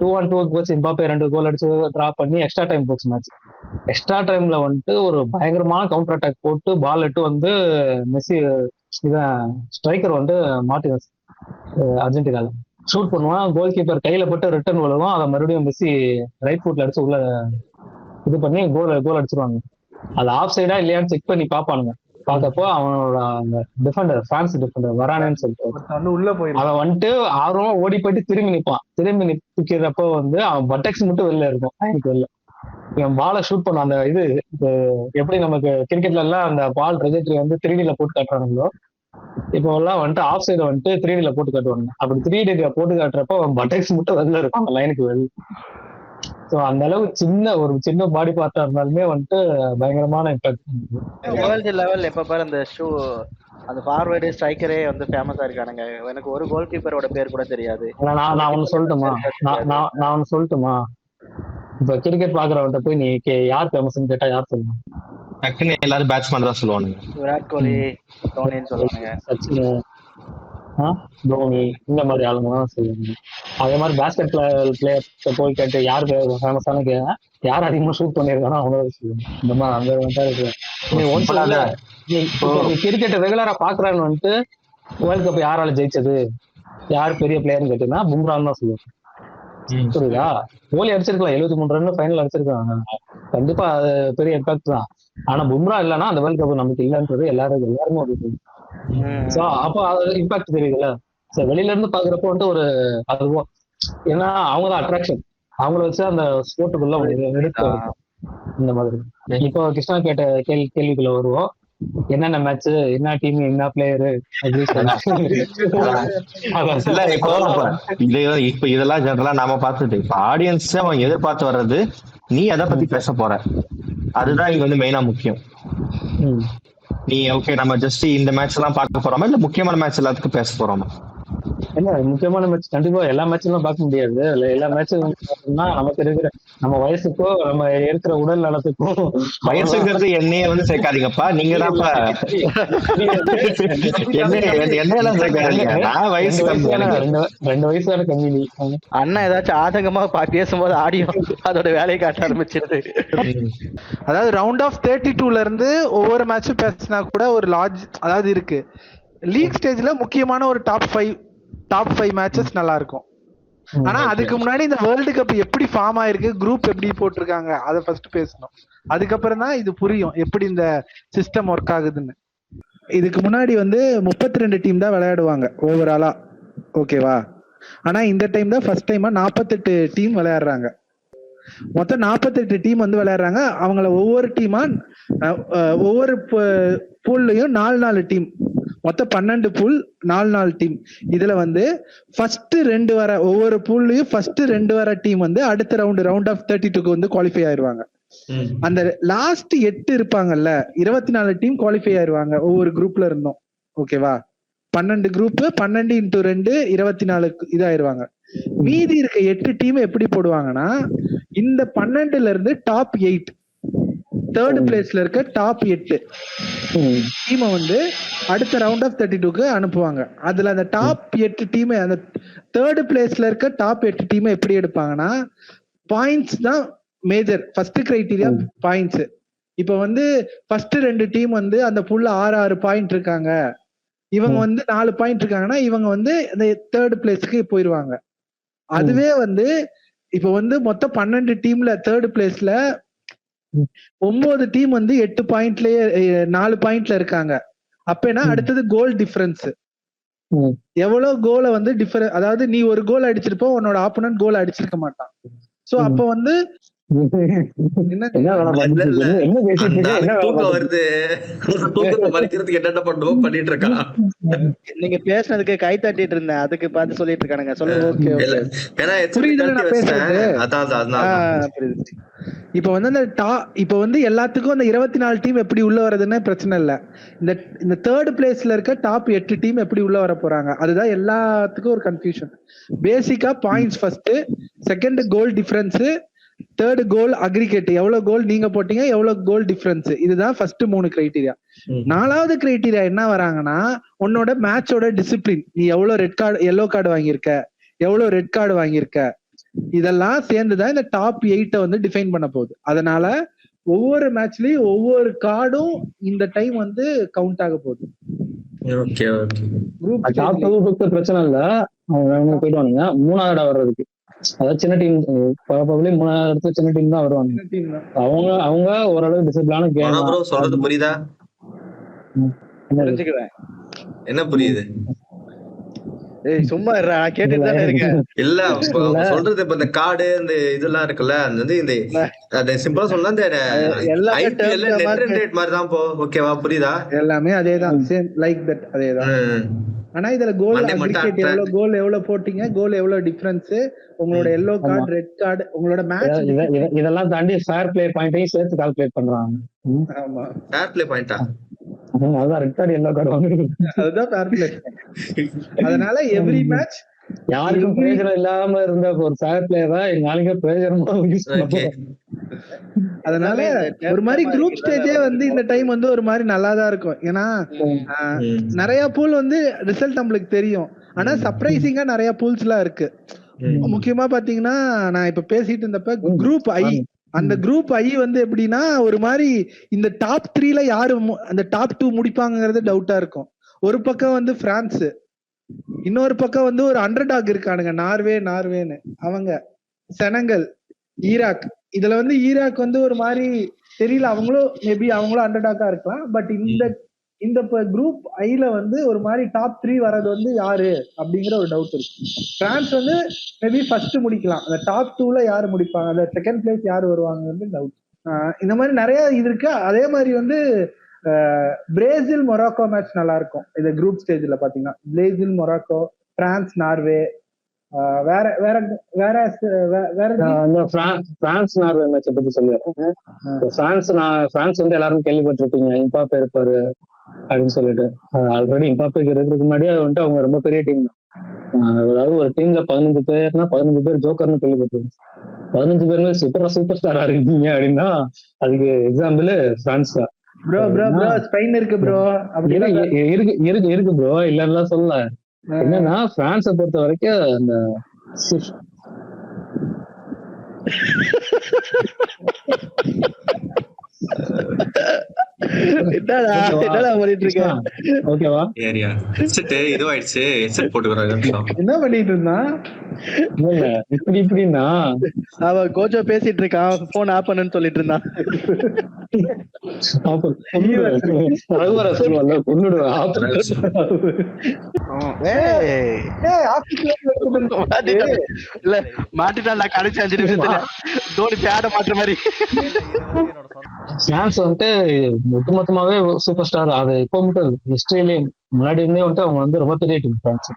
2-2 போச்சு. எம்பாப்பே 2 கோல் அடிச்சு டிரா பண்ணி எக்ஸ்ட்ரா டைம் போச்சு மேட்ச். எக்ஸ்ட்ரா டைம்ல வந்துட்டு ஒரு பயங்கரமான கவுண்டர் அட்டாக் போட்டு பால் எட்டு வந்து மெஸ்ஸி இவன் ஸ்ட்ரைக்கர் வந்து மார்டினஸ் அர்ஜென்டினால ஷூட் பண்ணுவான். கோல் கீப்பர் கையில போட்டு ரிட்டர்ன் விழுவும், அதை மறுபடியும் மெஸ்ஸி ரைட் ஃபுட்ல அடிச்சு உள்ள இது பண்ணி கோல் அடிச்சிருவாங்க. அது ஆஃப் சைடா இல்லையான்னு செக் பண்ணி பாப்பானுங்க. பார்த்தப்போ அவனோட அந்த டிஃபெண்டர், பிரான்ஸ் டிஃபெண்டர் வரானேன்னு சொல்லிட்டு உள்ள போய் அவன் வந்துட்டு ஆர்வமா ஓடி போயிட்டு திரும்பி நிற்பான். திரும்பி நிற்கிறப்போ வந்து அவன் பட்டெக்ஸ் மட்டும் வெளில இருக்கும், எனக்கு வெளில இவன் பாலை ஷூட் பண்ணுவான். அந்த இது எப்படி நமக்கு கிரிக்கெட்ல எல்லாம் அந்த பால் ட்ரெஜெக்டரி வந்து 3Dல போட்டு காட்டுறானுங்களோ, இப்போ எல்லாம் வந்துட்டு ஆஃப் சைட வந்துட்டு 3Dல போட்டு காட்டுவாங்க. அப்படி 3Dல போட்டு காட்டுறப்போ அவன் பட்டெக்ஸ் மட்டும் வெளில இருக்கும் லைனுக்கு வெளில. ஸோ அந்த அளவுக்கு ஒரு சின்ன பாடி பார்ட்டா இருந்தாலுமே வந்துட்டு பயங்கரமான இம்பாக்ட். வேர்ல்டு லெவல் எப்ப பாரு அந்த அந்த ஃபார்வர்டு ஸ்ட்ரைக்கரே வந்து ஃபேமஸா இருக்கானுங்க. எனக்கு ஒரு கோல் கீப்பரோட பேர் கூட தெரியாது. நான் ஒன்னு சொல்லட்டுமா, இப்ப கிரிக்கெட் பாக்குறவன்ட்ட போய் நீ யார் ஃபேமஸ்ன்னு கேட்டா யார் சொல்லுவாங்க? டக்குன்னு எல்லாரும் பேட்ஸ்மேன் தான் சொல்லுவானுங்க. விராட் கோலி, தோனின்னு சொல்லுவானுங்க. சச்சின், தோனி, இந்த மாதிரி ஆளுங்க தான் சொல்லுவாங்க. அதே மாதிரி பேஸ்கெட் பிளேயர் போய் கேட்டு யார் ஃபேமஸான யார் அதிகமா ஷூட் பண்ணிருக்கானோ அவங்க சொல்லுவாங்க. இந்த மாதிரி அந்த மென்டாலிட்டி. நீ கிரிக்கெட் ரெகுலரா பாக்குறான்னு வந்துட்டு வேர்ல்ட் கப் யாரால ஜெயிச்சது, யார் பெரிய பிளேயர்னு கேட்டீங்கன்னா பும்ரான்னு தான் சொல்லுவாங்க. புரியுதா? கோலி அடிச்சிருக்கலாம் 73 ரன் ஃபைனல் அடிச்சிருக்காங்க, கண்டிப்பா அது பெரிய இம்பாக்ட் தான். ஆனா பும்ரா இல்லைன்னா அந்த வேர்ல்ட் கப் நமக்கு இல்லைன்றது எல்லாருமே ஒரு சோ அப்போ அது இம்பாக்ட் தெரியுதுல்ல. வெளியில இருந்து பாக்குறப்போ வந்துட்டு ஒரு அதுவும் ஏன்னா அவங்கதான் அட்ராக்ஷன், அவங்கள வச்சு அந்த ஸ்போர்ட்டுக்குள்ள எடுத்து இந்த மாதிரி. இப்போ கிருஷ்ணா கேட்ட கேள்விக்குள்ள வருவோம், என்னென்ன மேட்ச், என்ன டீம், என்ன பிளேயரு இப்ப இதெல்லாம் ஜெனரலா நாம பார்த்துட்டு இப்ப ஆடியன்ஸ் அவங்க எதிர்பார்த்து வர்றது நீ அதை பத்தி பேச போற, அதுதான் இங்க வந்து மெயினா முக்கியம். நீ ஓகே நம்ம ஜஸ்ட் இந்த மேட்ச் எல்லாம் பார்க்க போறோமா இல்ல முக்கியமான மேட்ச் எல்லாத்துக்கும் பேச போறோமா? என்ன முக்கியமான மேட்ச் கண்டிப்பா எல்லா மேட்சும் பார்க்க முடியாது. எல்லா மேட்சும் நமக்கு இருக்கிற நம்ம வயசுக்கோ நம்ம இருக்கிற உடல் நலத்துக்கும். வயசுங்கிறது என்னைய வந்து சேர்க்காதீங்கப்பா, நீங்க தான்ப்பா என்னையெல்லாம் சேர்க்காதீங்க. நான் வயசு 2 வயசு தானே கம்மி. அண்ணா ஏதாச்சும் ஆதங்கமா பேசும்போது ஆடியோ அதோட வேலையை காட்ட ஆரம்பிச்சிருது. அதாவது ரவுண்ட் ஆஃப் 32ல இருந்து ஒவ்வொரு மேட்சும் பேசினா கூட ஒரு அதாவது இருக்கு. லீக் ஸ்டேஜ்ல முக்கியமான ஒரு டாப் 5 மேட்சஸ் நல்லா இருக்கும். ஆனா அதுக்கு முன்னாடி இந்த வேர்ல்டு கப் எப்படி ஃபார்ம் ஆயிருக்கு, குரூப் எப்படி போட்டிருக்காங்க, அதை ஃபர்ஸ்ட் பேசணும். அதுக்கப்புறம் தான் இது புரியும் எப்படி இந்த சிஸ்டம் ஒர்க் ஆகுதுன்னு. இதுக்கு முன்னாடி வந்து 32 டீம் தான் விளையாடுவாங்க ஓவராலா, ஓகேவா? ஆனா இந்த டைம் தான் ஃபர்ஸ்ட் டைமா 48 டீம் விளையாடுறாங்க. மொத்தம் 48 டீம் வந்து விளையாடுறாங்க. அவங்கள ஒவ்வொரு டீமா ஒவ்வொரு பூல்லையும் 4 டீம், மொத்தம் 12 பூல், 4 டீம். இதுல வந்து ஃபர்ஸ்ட் 2 வர ஒவ்வொரு பூல்லையும் ஃபர்ஸ்ட் 2 வர டீம் வந்து அடுத்த ரவுண்ட் ஆஃப் 32க்கு வந்து குவாலிஃபை ஆயிருவாங்க. அந்த லாஸ்ட் 8 இருப்பாங்கல்ல, 24 டீம் குவாலிஃபை ஆயிருவாங்க ஒவ்வொரு குரூப்ல இருந்தோம், ஓகேவா? 12 குரூப், 12 × 2 24 இதாயிருவாங்க. மீதி இருக்க 8 டீம் எப்படி போடுவாங்கன்னா, இந்த 12ல இருந்து டாப் 8 தேர்ட் பிளேஸ்ல இருக்க டாப் 8 டீமை வந்து அடுத்த ரவுண்ட் ஆஃப் 32க்கு அனுப்புவாங்க. அதுல அந்த டாப் 8 டீமை, அந்த தேர்ட் பிளேஸ்ல இருக்க டாப் 8 டீமை எப்படி எடுப்பாங்கன்னா, பாயிண்ட்ஸ் தான் மேஜர். First criteria points. இப்ப வந்து ஃபர்ஸ்ட் 2 டீம் வந்து அந்த புல்ல 6 பாயிண்ட் இருக்காங்க, இவங்க வந்து 4 பாயிண்ட் இருக்காங்கன்னா இவங்க வந்து இந்த தேர்ட் பிளேஸ்க்கு போயிருவாங்க. அதுவே வந்து இப்ப வந்து மொத்தம் 12 டீம்ல தேர்ட் பிளேஸ்ல 9 டீம் வந்து 8 பாயிண்ட்லயே 4 பாயிண்ட்ல இருக்காங்க. அப்பனா அடுத்தது கோல் டிஃபரன்ஸ். எவ்வளவு கோலை வந்து அதாவது நீ ஒரு கோல் அடிச்சிருப்ப, உன்னோட ஆப்போனன்ட் கோல் அடிச்சிருக்க மாட்டான். சோ அப்ப வந்து நீங்க பேசுனதுக்கு கை தட்டிட்டு இருந்தேன், அதுக்கு பார்த்து சொல்லிட்டு இருக்கானுங்க. சொல்லுங்க. இப்ப வந்து இப்ப வந்து எல்லாத்துக்கும் அந்த 24 டீம் எப்படி உள்ள வரதுன்னு பிரச்சனை இல்ல. இந்த தேர்ட் பிளேஸ்ல இருக்க டாப் 8 டீம் எப்படி உள்ள வர போறாங்க, அதுதான் எல்லாத்துக்கும் ஒரு கன்ஃபியூஷன். பேசிக்கா points first, second goal difference, third goal aggregate, எவ்வளவு கோல் நீங்க போட்டீங்க, எவ்வளவு கோல் டிஃபரன்ஸ். இதுதான் ஃபர்ஸ்ட் 3 கிரைட்டீரியா. 4வது கிரைட்டீரியா என்ன வராங்கன்னா, உன்னோட மேட்சோட டிசிப்ளின். நீ எவ்வளவு ரெட் கார்டு, எல்லோ கார்டு வாங்கியிருக்க, எவ்வளவு ரெட் கார்டு வாங்கியிருக்க, இதெல்லாம் சேர்ந்துதான் இந்த டாப் 8 வந்து டிஃபைன் பண்ண போகுது. அதனால ஒவ்வொரு மேட்ச்லயும் ஒவ்வொரு கார்டும் இந்த டைம் வந்து கவுண்ட் ஆக போகுது. பிரச்சனை இல்ல, அவங்க போயிடுவானுங்க 3வது வர்றதுக்கு. அதாவது சின்ன டீம், 3வது சின்ன டீம் தான் வருவாங்க. அவங்க ஓரளவு டிசிப்ளினான கேம். சொல்றது புரியுதா? என்ன புரியுது? சும்மா கேட்டுட்டு தானே இருக்கேன். இல்ல சொல்றது இப்ப இந்த கார்டு இந்த இதெல்லாம் இருக்குல்ல, இந்த சிம்பிளா சொன்னா இந்த ஐபிஎல் நெட் ரன் ரேட் மாதிரி தான். ஓகேவா? புரியுதா? எல்லாமே அதேதான், சேம் லைக் தட், அதேதான். ஆனா இதுல கோல் அக்ரிகேட், எவ்வளவு கோல் எவ்வளவு போட்டீங்க, கோல் எவ்வளவு டிஃபரன்ஸ், உங்களோட எல்லோ கார்டு, ரெட் கார்டு, உங்களோட மேட்ச், இதெல்லாம் தாண்டி ஃபேர் பிளே பாயிண்டையும் சேர்த்து கால்குலேட் பண்றாங்க. ஆமா, ஃபேர் பிளே பாயிண்டா? அதான் ரெட் கார்டு எல்லோ கார்டு வாங்குறது, அதுதான் ஃபேர் பிளே. அதனால எவ்ரி மேட்ச் யாருக்கும் பிரயோஜனம் இல்லாம இருந்த ஒரு ஃபேர் பிளே தான் எங்க ஆளுங்க பிரயோஜனமா யூஸ் பண்ணுவாங்க. அதனால ஒரு மாதிரி குரூப் ஸ்டேஜே வந்து இந்த டைம் வந்து ஒரு மாதிரி நல்லாதான் இருக்கும். ஏன்னா நிறைய பூல் வந்து ரிசல்ட் நம்மளுக்கு தெரியும். ஆனா சர்ப்ரைசிங்கா நிறைய பூல்ஸ் எல்லாம் இருக்கு. முக்கியமா பாத்தீங்கன்னா நான் இப்ப பேசிட்டு இருந்தப்ப குரூப் ஐ, அந்த குரூப் ஐ வந்து எப்படின்னா ஒரு மாதிரி இந்த டாப் 3ல யாரு அந்த டாப் 2 முடிப்பாங்கிறது டவுட்டா இருக்கும். ஒரு பக்கம் வந்து பிரான்ஸ், இன்னொரு பக்கம் வந்து ஒரு அண்டர் டாக் இருக்கானுங்க நார்வேன்னு அவங்க, செனங்கல், ஈராக். இதுல வந்து ஈராக் வந்து ஒரு மாதிரி தெரியல, அவங்களும் மேபி அவங்களும் அண்டர் டாக்கா இருக்கலாம். பட் இந்த குரூப் ஐல வந்து ஒரு மாதிரி டாப் 3 வர்றது வந்து யாரு அப்படிங்கிற ஒரு டவுட் இருக்கு. பிரான்ஸ் வந்து மேபி ஃபர்ஸ்ட் முடிக்கலாம், அந்த டாப் 2ல யாரு முடிப்பாங்க, அந்த செகண்ட் பிளேஸ் யாரு வருவாங்க டவுட். இந்த மாதிரி நிறைய இது இருக்கு. அதே மாதிரி வந்து பிரேசில் மொராக்கோ மேட்ச் நல்லா இருக்கும் இந்த குரூப் ஸ்டேஜ்ல பாத்தீங்கன்னா. பிரேசில் மொராக்கோ, பிரான்ஸ் நார்வே, வேற வேற வேற வேற பிரான்ஸ் நார்வே மேட்சை பத்தி சொல்லுவேன். பிரான்ஸ் வந்து எல்லாரும் கேள்விப்பட்டிருப்பீங்க, இம்பாப்பே இருப்பாரு அப்படின்னு சொல்லிட்டு. ஆல்ரெடி இம்பாப்பேக்கு இருக்கிறதுக்கு முன்னாடியே வந்துட்டு அவங்க ரொம்ப பெரிய டீம் தான். அதாவது ஒரு டீம்ல 15 பேர்னா 15 பேர் ஜோக்கர்னு கேள்விப்பட்டிருக்கீங்க. 15 பேருமே சூப்பர் ஸ்டாரா இருக்கீங்க அப்படின்னா அதுக்கு எக்ஸாம்பிள் பிரான்ஸ் தான். ப்ரோ ஸ்பெயின் இருக்கு ப்ரோ, இருக்கு ப்ரோ, இல்லன்னா சொல்லல. என்னன்னா பிரான்ஸை பொறுத்த வரைக்கும் அந்த ஓகேவா ஏரியா இதுவாயிடுச்சு. ஹெட்செட் போட்டுக்கிறேன். என்ன பண்ணிட்டு இருந்தான் இப்படின்னா அவன் கோச்சோ பேசிட்டு இருக்கான், போன் ஆஃப் பண்ணுன்னு சொல்லிட்டு இருந்தான். இல்ல மாட்டிட்டான் கடைசி 5 நிமிஷத்துல தோனி பேட மாற்ற மாதிரி. பிரான்ஸ் வந்துட்டு ஒட்டுமொத்தமாவே சூப்பர் ஸ்டார். அது இப்போ மட்டும் ஹிஸ்டரியிலே முன்னாடி இருந்தே வந்துட்டு அவங்க வந்து ரொம்ப பெரிய டீம் பிரான்ஸ்.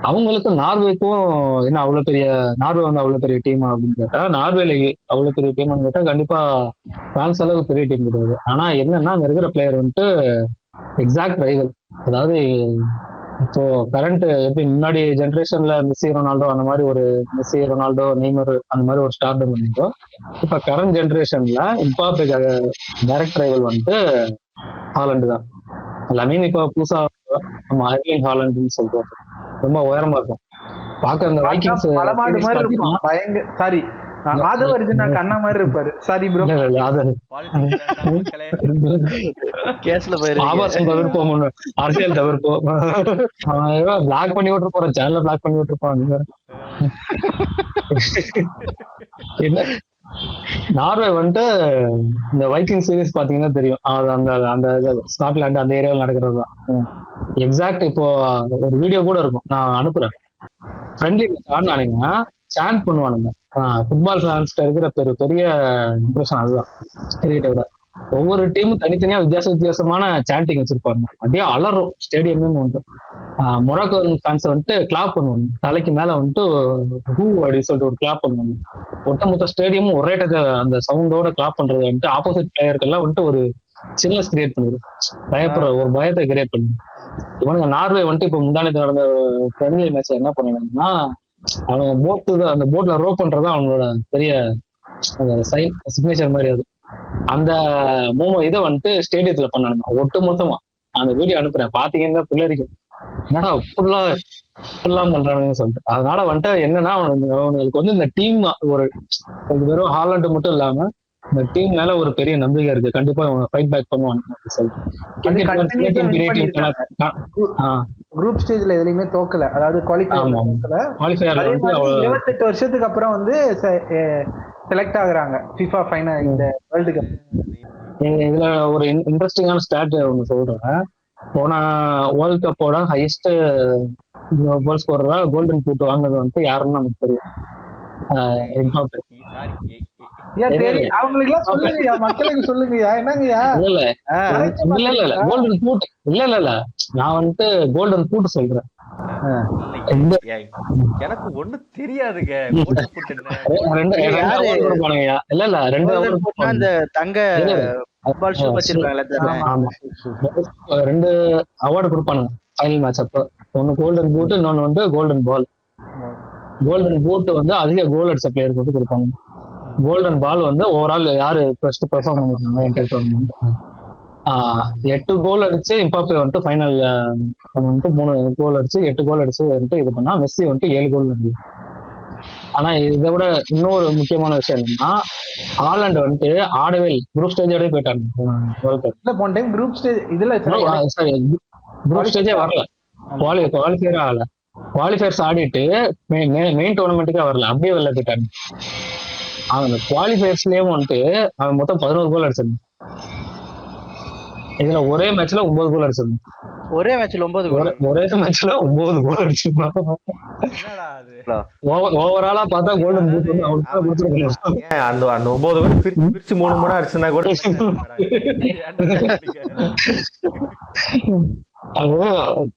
அவங்களுக்கு நார்வேக்கும் என்ன அவ்வளவு பெரிய, நார்வே வந்து அவ்வளவு பெரிய டீமா அப்படின்னு கேட்டா, நார்வேல அவ்வளவு பெரிய டீம்னு கேட்டா கண்டிப்பா பிரான்ஸ் அளவுக்கு பெரிய டீம் கிடையாது. ஆனா என்னன்னா அங்க இருக்கிற பிளேயர் வந்துட்டு எக்ஸாக்ட் ரைவல். அதாவது இப்போ கரண்ட் எப்படி முன்னாடி ஜென்ரேஷன்ல மெஸ்ஸி ரொனால்டோ அந்த மாதிரி ஒரு மெஸ்ஸி ரொனால்டோ நெய்மர் அந்த மாதிரி ஒரு ஸ்டார்டம் பண்ணிட்டோம். இப்ப கரண்ட் ஜென்ரேஷன்ல இம்பாப்பேக்கு டைரக்ட் ரைவல் வந்துட்டு ஹாலண்டு தான். எல்லாமே இப்ப புதுசா நம்ம அர்லிங் ஹாலண்டுன்னு சொல்றோம். ரொம்ப உயரமா இருக்கும் பாக்க. அந்த வைக்கிங்ஸ் மலமாடு மாதிரி இருக்கும். பயங்கர சாரி ஆதவர்ஜுனா கண்ணா மாதிரி இருப்பாரு. சாரி ப்ரோ, கேஸ்ல போயிரு. ஆபாசம் தவிர்ப்போம், அரசியல் தவிர்ப்போம். பிளாக் பண்ணி விட்டு போறேன், சேனல்ல பிளாக் பண்ணி விட்டுருப்பாங்க. என்ன நார்வே வந்துட்டு இந்த வைக்கிங் சீரீஸ் பாத்தீங்கன்னா தெரியும். அது அந்த அந்த ஸ்காட்லாந்து அந்த ஏரியாவில் நடக்கிறது தான் எக்ஸாக்ட். இப்போ ஒரு வீடியோ கூட இருக்கும், நான் அனுப்புறேன். ஃப்ரெண்ட்லி ஆடினானுங்கன்னா சாண்ட் பண்ணுவானுங்க. ஃபுட்பால் ஃபேன்ஸ்ல இருக்கிற பெரிய இம்ப்ரெஷன் அதுதான். கிரிக்கெட்டை விட ஒவ்வொரு டீமும் தனித்தனியா வித்தியாசமான சாண்டிங் வச்சிருப்பாங்க. அப்படியே அலறும் ஸ்டேடியமே வந்துட்டு. மொராக்கோ ஃபேன்ஸ் வந்துட்டு கிளாப் பண்ணுவாங்க, தலைக்கு மேல வந்துட்டு ஹூ அப்படின்னு சொல்லிட்டு ஒரு கிளாப் பண்ணுவாங்க. ஒட்டுமொத்த ஸ்டேடியமும் ஒரே அந்த சவுண்டோட கிளாப் பண்றது வந்துட்டு ஆப்போசிட் பிளேயருக்கெல்லாம் வந்துட்டு ஒரு சில்னஸ் கிரியேட் பண்ணிடும், ஒரு பயத்தை கிரியேட் பண்ணி. இவனுங்க நார்வே வந்துட்டு இப்போ முந்தானத்து நடந்த ஃப்ரெண்ட்லி மேட்ச் என்ன பண்ணாங்கன்னா, அவங்க அந்த போட்ல ரோ பண்றதா அவங்களோட பெரிய சிக்னேச்சர் மாதிரி. அது அந்த இதை வந்துட்டு ஸ்டேடியத்துல பண்ணானுங்க ஒட்டு மொத்தமா. அந்த வீடியோ அனுப்புறேன், பாத்தீங்கன்னா பிள்ளைக்கும் என்னடா இப்படிலாம் பண்றானுன்னு சொல்லிட்டு. அதனால வந்துட்டு என்னன்னா அவங்களுக்கு வந்து இந்த டீம் ஒரு வெறும் ஹாலண்டு மட்டும் இல்லாம இந்த டீம் மேல ஒரு பெரிய நம்பிக்கை இருக்கு. கண்டிப்பா அவங்க ஃபைட் பேக் பண்ணுவாங்க குரூப் ஸ்டேஜ்ல எதுலயுமே தோக்கல. அதாவது குவாலிஃபயர் 28 வருஷத்துக்கு அப்புறம் வந்து செலக்ட் ஆகுறாங்க FIFA ஃபைனல் இந்த வேர்ல்டு கப். இதுல ஒரு இன்ட்ரெஸ்டிங்கான ஸ்டாட் ஒன்று சொல்றேன். போன வேர்ல்ட் கப்போட ஹையஸ்ட் கோல் ஸ்கோரரா கோல்டன் பூட் வாங்குறது வந்து யாருன்னு நமக்கு தெரியும். அவங்களுக்கு சொல்லுங்க, மக்களுக்கு சொல்லுங்க. என்னங்கய்யா இல்ல கோல்டன் பூட் இல்ல நான் வந்துட்டு கோல்டன் பூட் சொல்றேன். எனக்கு ஒண்ணு தெரியாதுங்க. ரெண்டு அவார்டு கொடுப்பானுங்க ஃபைனல் மேட்ச் அப்போ. ஒன்னு கோல்டன் பூட், இன்னொன்னு வந்து கோல்டன் பால். கோல்டன் பூட் வந்து அதிக கோல் அடிச்ச பிளேயருக்கு வந்து கொடுப்பாங்க. கோல்டன் பால் வந்து ஓவரால் யாரு ஃபர்ஸ்ட் பெர்ஃபார்ம் பண்ணிருக்காங்க இன்டர் டோர்னமெண்ட். 8 கோல் அடிச்சு இம்பாப்பே வந்துட்டு ஃபைனல் வந்துட்டு 3 கோல் அடிச்சு 8 கோல் அடிச்சு வந்துட்டு இது பண்ணா, மெஸ்ஸி வந்துட்டு 7 கோல் அடிச்சு. ஆனா இதை விட இன்னொரு முக்கியமான விஷயம் என்னன்னா, ஹாலண்ட் வந்துட்டு ஆடவே குரூப் ஸ்டேஜோடய போயிட்டாங்க வேர்ல்ட் கப். போன டைம் குரூப் ஸ்டேஜ் இதுல சாரி குரூப் ஸ்டேஜே வரல, குவாலிஃபயர் ஆகல. குவாலிஃபயர்ஸ் ஆடிட்டு மெயின் டோர்னமெண்ட்டுக்கே வரல, அப்படியே வெளில போயிட்டாங்க. அவங்க குவாலிஃபயர்ஸ்லயும் வந்துட்டு அவன் மொத்தம் 11 கோல் அடிச்சிருந்தான். இதுல ஒரே மேட்ச்ல 9 கோல் அடிச்சிருந்தான். ஒரே மேட்ச்ல 9 கோல் ஒரே மேட்ச்ல 9 கோல் அடிச்சிருந்தான். ஓவராலா பார்த்தா கோல்டன் பூட் வந்து அவனுக்கு கொடுத்துருக்கணும். அந்த 9 கோல் பிரிச்சு 3 அடிச்சுனா கூட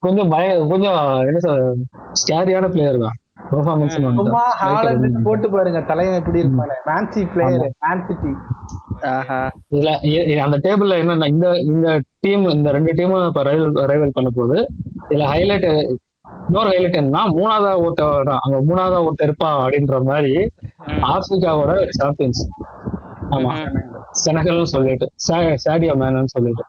கொஞ்சம் என்ன சொல்ற ஸ்கேரியான பிளேயர் தான். சும்மா ஹாலண்ட் போட்டு பாருங்க தலைவன் எப்படி இருப்பாங்க. மேன்சி பிளேயர், மேன் சிட்டி. இதுல அந்த டேபிள்ல என்னன்னா, இந்த டீம் இந்த 2 டீமும் இப்ப ரைவல் பண்ண போகுது. இதுல ஹைலைட் இன்னொரு ஹைலைட் என்னன்னா, மூணாவதா ஒருத்தர் இருப்பா அப்படின்ற மாதிரி ஆப்பிரிக்காவோட சாம்பியன்ஸ். ஆமா, செனகல்னு சொல்லிட்டு சாடியோ மேனன்னு சொல்லிட்டு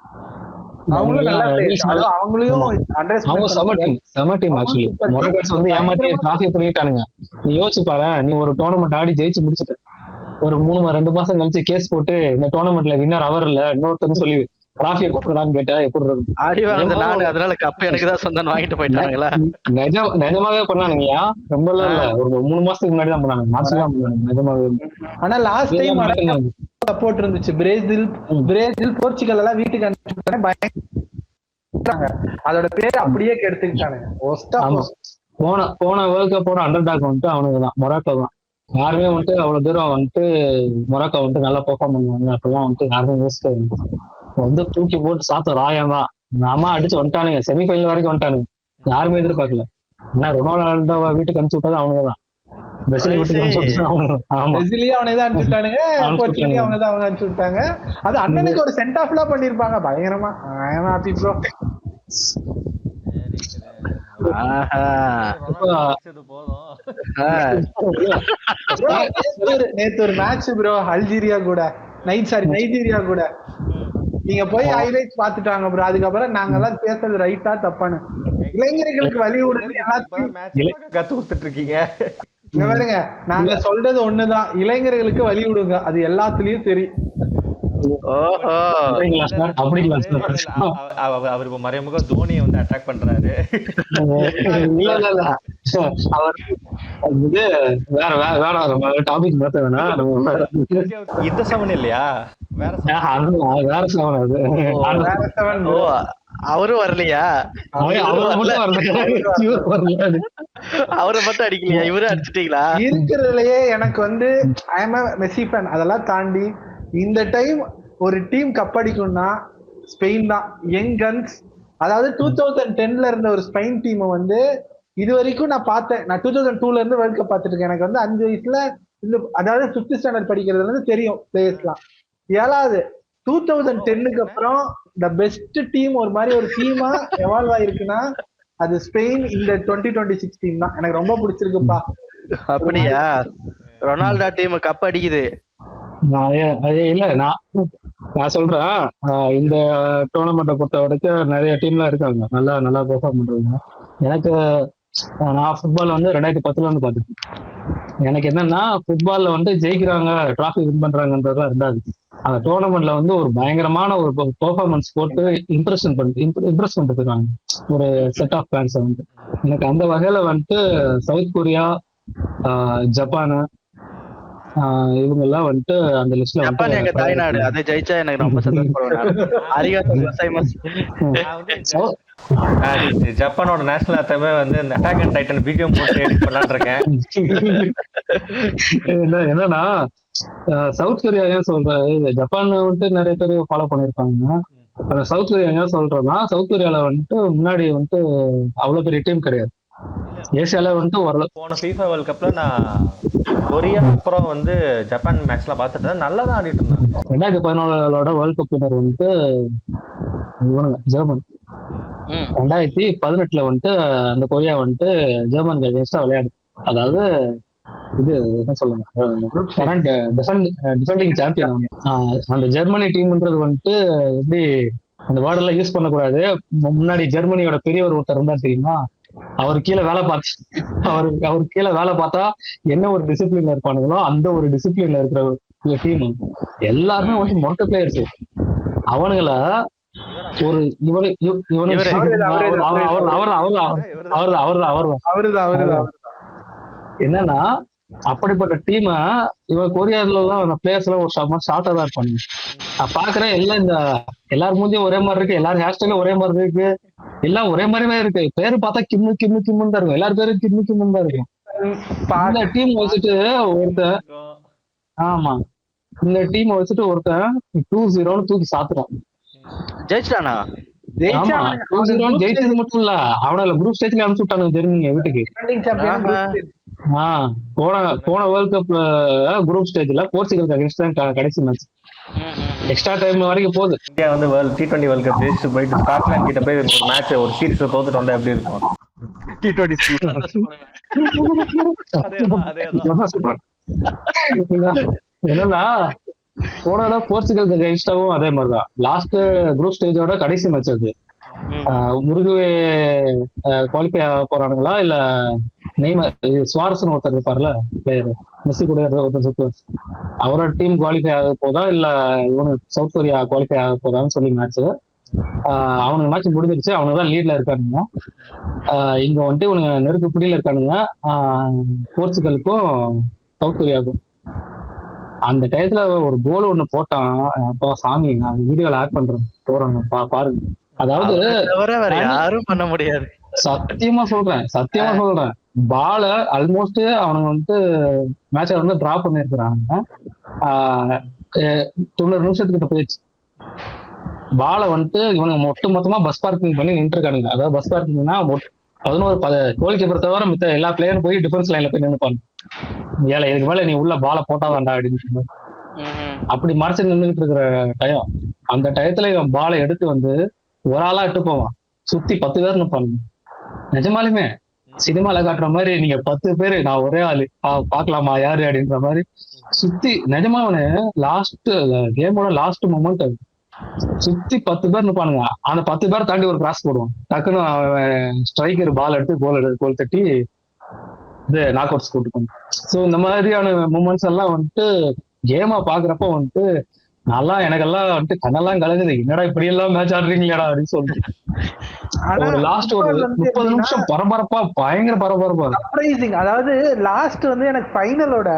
ஏமாத்தி டிராஃபி பண்ணிட்டானுங்க. நீ யோசிச்சு பாரு, நீ ஒரு டோர்னமெண்ட் ஆடி ஜெயிச்சு முடிச்சுட்ட, ஒரு 2 மாசம் கழிச்சு கேஸ் போட்டு இந்த டோர்னமெண்ட்ல வின்னர் அவர் இல்ல இன்னொருத்தர் சொல்லி டிராஃபியை கொடுக்கலான்னு கேட்டா எப்படி அதனால கப் எனக்கு தான் சொந்தம் வாங்கிட்டு போயிட்டாங்களா? நிஜமாவே பண்ணானுங்கயா, ரொம்ப இல்ல, ஒரு 3 மாசத்துக்கு முன்னாடி தான் பண்ணாங்க, மாசம் தான் பண்ணாங்க நிஜமாவே. ஆனா லாஸ்ட் டைம் சப்போர்ட் இருந்துச்சு. பிரேசில் போர்ச்சுகல் எல்லாம் வீட்டுக்கு அனுப்பிச்சு அதோட பேர் அப்படியே கெடுத்துக்கிட்டானுங்க. போன வேர்ல்ட் கப்போட அண்டர் டாக் வந்துட்டு அவனுக்குதான், மொராக்கோ தான். யாருமே வந்துட்டு அவ்வளவு தூரம் வந்துட்டு மொராக்கோ வந்துட்டு நல்லா பெர்ஃபார்ம் பண்ணுவாங்க அப்பெல்லாம் வந்துட்டு யாருமே யோசிக்க வந்து தூக்கி போட்டு சாத்த ராயம் தான். நாம அடிச்சு வந்துட்டானுங்க, செமிஃபைனல் வரைக்கும் வந்துட்டானுங்க, யாருமே எதிர்பார்க்கல. ஏன்னா ரொனால்டோ வீட்டுக்கு அனுப்பிச்சு விட்டது அவனுங்கதான். அது அண்ணனுக்கு ஒரு சென்ட் ஆஃப் எல்லாம் பண்ணிருப்பாங்க பயங்கரமா. நேத்து ஒரு மேட்ச் ப்ரோ, அல்ஜீரியா கூட நைஜீரியா கூட நீங்க போய் ஹைலைட்ஸ் பாத்துட்டாங்க ப்ரோ. அதுக்கப்புறம் நாங்க எல்லாம் பேசுறது ரைட்டா தப்பானு இளைஞர்களுக்கு வழி விடுறது எல்லாத்தையும் கத்து கொடுத்துட்டு இருக்கீங்க. பாருங்க, நாங்க சொல்றது ஒண்ணுதான், இளைஞர்களுக்கு வழி விடுங்க, அது எல்லாத்துலயும் சரி. அவர் இப்ப மறைமுக தோனியை வந்து அட்டாக் பண்றாரு. டாபிக் மாத்த வேணா, இந்த செவன் இல்லையா, வேற செவன். அவரும் வரலையா? அவரை மட்டும் அடிக்கலையா? இவரும் அடிச்சிட்டீங்களா? இருக்கிறதுலயே எனக்கு வந்து ஐ எம் மெஸ்ஸி ஃபேன். அதெல்லாம் தாண்டி இந்த டைம் ஒரு டீம் கப் அடிக்கும்னா ஸ்பெயின் தான். யங் கன்ஸ், அதாவது 2010ல இருந்த ஒரு ஸ்பெயின் டீம் வந்து இது வரைக்கும் நான் பார்த்தேன். நான் 2002ல இருந்து வேர்ல்ட் கப் பார்த்துட்டு இருக்கேன். எனக்கு வந்து 5 வயசுல அதாவது 5th ஸ்டாண்டர்ட் படிக்கிறதுல இருந்து தெரியும் பிளேயர்ஸ்லாம். 7வது 2010க்கு அப்புறம் த பெஸ்ட் டீம் ஒரு மாதிரி ஒரு டீமா எவால்வ் ஆயிருக்குன்னா அது ஸ்பெயின் இந்த 2026 டீம் தான். எனக்கு ரொம்ப பிடிச்சிருக்குப்பா. அப்படியா? ரொனால்டோ டீம் கப் அடிக்குது. இல்ல நான் சொல்றேன், இந்த டோர்னமெண்ட்டை பொறுத்த வரைக்கும் நிறைய டீம்லாம் இருக்காங்க நல்லா பெர்ஃபார்ம் பண்றாங்க. எனக்கு நான் ஃபுட்பால் வந்து 2010ல வந்து பார்த்துருக்கேன். எனக்கு என்னன்னா, ஃபுட்பால்ல வந்து ஜெயிக்கிறாங்க, டிராஃபி வின் பண்றாங்கன்றதுலாம் ரெண்டாது. அந்த டோர்னமெண்ட்ல வந்து ஒரு பயங்கரமான ஒரு பெர்ஃபார்மன்ஸ் போட்டு இம்ப்ரெஸ் பண்ணிருக்காங்க ஒரு செட் ஆஃப் ஃபேன்ஸ் வந்து. எனக்கு அந்த வகையில வந்துட்டு சவுத் கொரியா, ஜப்பான், இவங்க எல்லாம் வந்துட்டு அந்த லிஸ்ட்ல ஜப்பான் எங்க தாய்நாடு, அதை ஜெயிச்சா எனக்கு ரொம்ப சந்தோஷப்படுவேன். ஜப்பானோட நேஷனல் ஆத்தமே வந்து இந்த அட்டாக் அண்ட் டைட்டன் வீடியோ போட்டு எடிட் பண்ணலாம்னு இருக்கேன். என்னன்னா, சவுத் கொரியா ஏன் சொல்றேன், ஜப்பான் வந்துட்டு நிறைய பேர் ஃபாலோ பண்ணிருப்பாங்க. சவுத் கொரியா ஏன் சொல்றேன்னா, சவுத் கொரியால வந்துட்டு முன்னாடி வந்துட்டு அவ்வளவு பெரிய டீம் கிடையாது. ஏசியால வந்துட்டு போன FIFA வேர்ல்ட் கப்ல நான் கொரியா அப்புறம் வந்து ஜப்பான் மேட்ச்லாம் பார்த்துட்டு நல்லா தான் ஆடிட்டு இருந்தாங்க. 2014 வேர்ல்ட் கப் வினர் வந்துட்டு ஜெர்மன். 2018 வந்துட்டு அந்த கொரியா வந்துட்டு ஜெர்மனுக்கு அகேன்ஸ்டா விளையாடு. அதாவது இது என்ன சொல்லுங்க கரண்ட் டிஃபெண்டிங் சாம்பியன். அந்த ஜெர்மனி டீம்ன்றது வந்துட்டு எப்படி அந்த வேர்ட் எல்லாம் யூஸ் பண்ணக்கூடாது. முன்னாடி ஜெர்மனியோட பெரியவர் ஒருத்தர் இருந்தா தெரியுமா, அவர் கீழே வேலை பார்த்து அவர் கீழே வேலை பார்த்தா என்ன ஒரு டிசிப்ளின்ல இருப்பானுங்களோ அந்த ஒரு டிசிப்ளின்ல இருக்கிற டீம். எல்லாருமே வந்து மொத்த பிளேயர்ஸ். அவனுங்கள ஒரு என்னன்னா அப்படிப்பட்ட டீம் இவன் கொரியால எல்லாம் பிளேயர்ஸ் எல்லாம் ஒரு ஷார்ட்டா தான் இருப்பாங்க. நான் பாக்குறேன் எல்லாம் இந்த எல்லாரும் மூஞ்சியும் ஒரே மாதிரி இருக்கு, எல்லாரும் ஹேர் ஸ்டைலும் ஒரே மாதிரி இருக்கு, எல்லாம் ஒரே மாதிரியே இருக்கு. பேரு பார்த்தா கிம்மு கிம்மு கிம்முன்னு தான் இருக்கும், எல்லாரும் பேரும் கிம்மு கிம்முன்னு தான் இருக்கும். இந்த டீம் வச்சுட்டு ஒருத்தன் ஆமா இந்த டீம் வச்சுட்டு ஒருத்தன் 2-0 தூக்கி சாத்துறான். ஜெயிச்சிட்டானா? ஆமா 2-0 ஜெயிச்சது மட்டும் இல்ல, அவனால குரூப் ஸ்டேஜ்ல அனுப்பிச்சு விட்டானுங்க ஜெர்மனிய வீட்டுக்கு. போன வேர்ல்ட் கப்ல குரூப் ஸ்டேஜ்ல போர்ச்சுகல் அகைன்ஸ்ட் தான் கடைசி மேட்ச். எக்ஸ்ட்ரா டைம் வரைக்கும் போகுது. இந்தியா வந்து T20 வேர்ல்ட் கப் ஜெயிச்சு போயிட்டு ஸ்காட்லாந்து கிட்ட போய் ஒரு மேட்ச் ஒரு சீரீஸ்ல தோத்துட்டு வந்தா எப்படி இருக்கும்? என்னன்னா போன போர்ச்சுகல் அகைன்ஸ்டாவும் அதே மாதிரிதான் லாஸ்ட் குரூப் ஸ்டேஜோட கடைசி மேட்ச் அது. முருகுவே குவாலிஃபை ஆக போறானுங்களா இல்ல நெய்மர் சுவாரஸ்னு ஒருத்தர் இருப்பார்ல பிளேயர், மெஸ்ஸி கூட ஒருத்தர் சுத்துவார், அவரோட டீம் குவாலிஃபை ஆக போதா இல்ல இவனு சவுத் கொரியா குவாலிஃபை ஆக போதான்னு சொல்லி மேட்ச். அவனுக்கு மேட்ச் முடிஞ்சிருச்சு, அவனுக்கு தான் லீட்ல இருக்கானுங்க. இங்க வந்துட்டு இவனுங்க நெருக்கு பிடியில இருக்கானுங்க போர்ச்சுகலுக்கும் சவுத் கொரியாவுக்கும். அந்த டயத்துல ஒரு கோல் ஒண்ணு போட்டான். அப்போ சாமி நான் வீடியோல ஆட் பண்றேன் போறாங்க பாருங்க. அதாவது யாரும் பண்ண முடியாது, சத்தியமா சொல்றேன் பால ஆல்மோஸ்ட் அவனுங்க வந்துட்டு மேட்ச வந்து டிரா பண்ணிருக்கிறாங்க. 90 நிமிஷத்துக்கிட்ட போயிடுச்சு. பால வந்துட்டு இவனுங்க மொத்தமா பஸ் பார்க்கிங் பண்ணி நின்றுருக்கானுங்க. அதாவது பஸ் பார்க்கிங்னா 11 கோல் கீப்பர் தவிர மித்த எல்லா பிளேயரும் போய் டிஃபென்ஸ் லைன்ல போய் நின்றுப்பாங்க. ஏழை இதுக்கு மேல நீ உள்ள பால போட்டா வேண்டாம் அப்படின்னு அப்படி மறைச்சு நின்றுட்டு இருக்கிற டயம். அந்த டயத்துல இவன் பாலை எடுத்து வந்து ஒரு ஆளா இட்டு போவான், சுத்தி 10 பேர் நிற்பானுங்க. நிஜமாலுமே சினிமால காட்டுற மாதிரி நீங்க 10 பேரு நான் ஒரே ஆளு பாக்கலாமா யாரு அப்படின்ற மாதிரி சுத்தி நிஜமாவனு லாஸ்ட் கேமோட லாஸ்ட் மொமெண்ட் அது சுத்தி 10 பேர் நிற்பானுங்க. அந்த 10 பேர் தாண்டி ஒரு கிராஸ் போடுவான், டக்குன்னு ஸ்ட்ரைக்கர் பால் எடுத்து கோல் தட்டி இது நாக் அவுட்ஸ் கூட்டுக்கணும். ஸோ இந்த மாதிரியான மூமெண்ட்ஸ் எல்லாம் வந்துட்டு கேமா பாக்குறப்ப வந்துட்டு நல்லா எனக்கெல்லாம் வந்துட்டு கண்ணெல்லாம் கலங்குது, என்னடா இப்படி எல்லாம் மேட்ச் ஆடுறீங்களா அப்படின்னு சொல்லிட்டு. லாஸ்ட் ஒரு 30 நிமிஷம் பரபரப்பா பயங்கர பரபரப்பா சர்ப்ரைசிங். அதாவது லாஸ்ட் வந்து எனக்கு ஃபைனலோட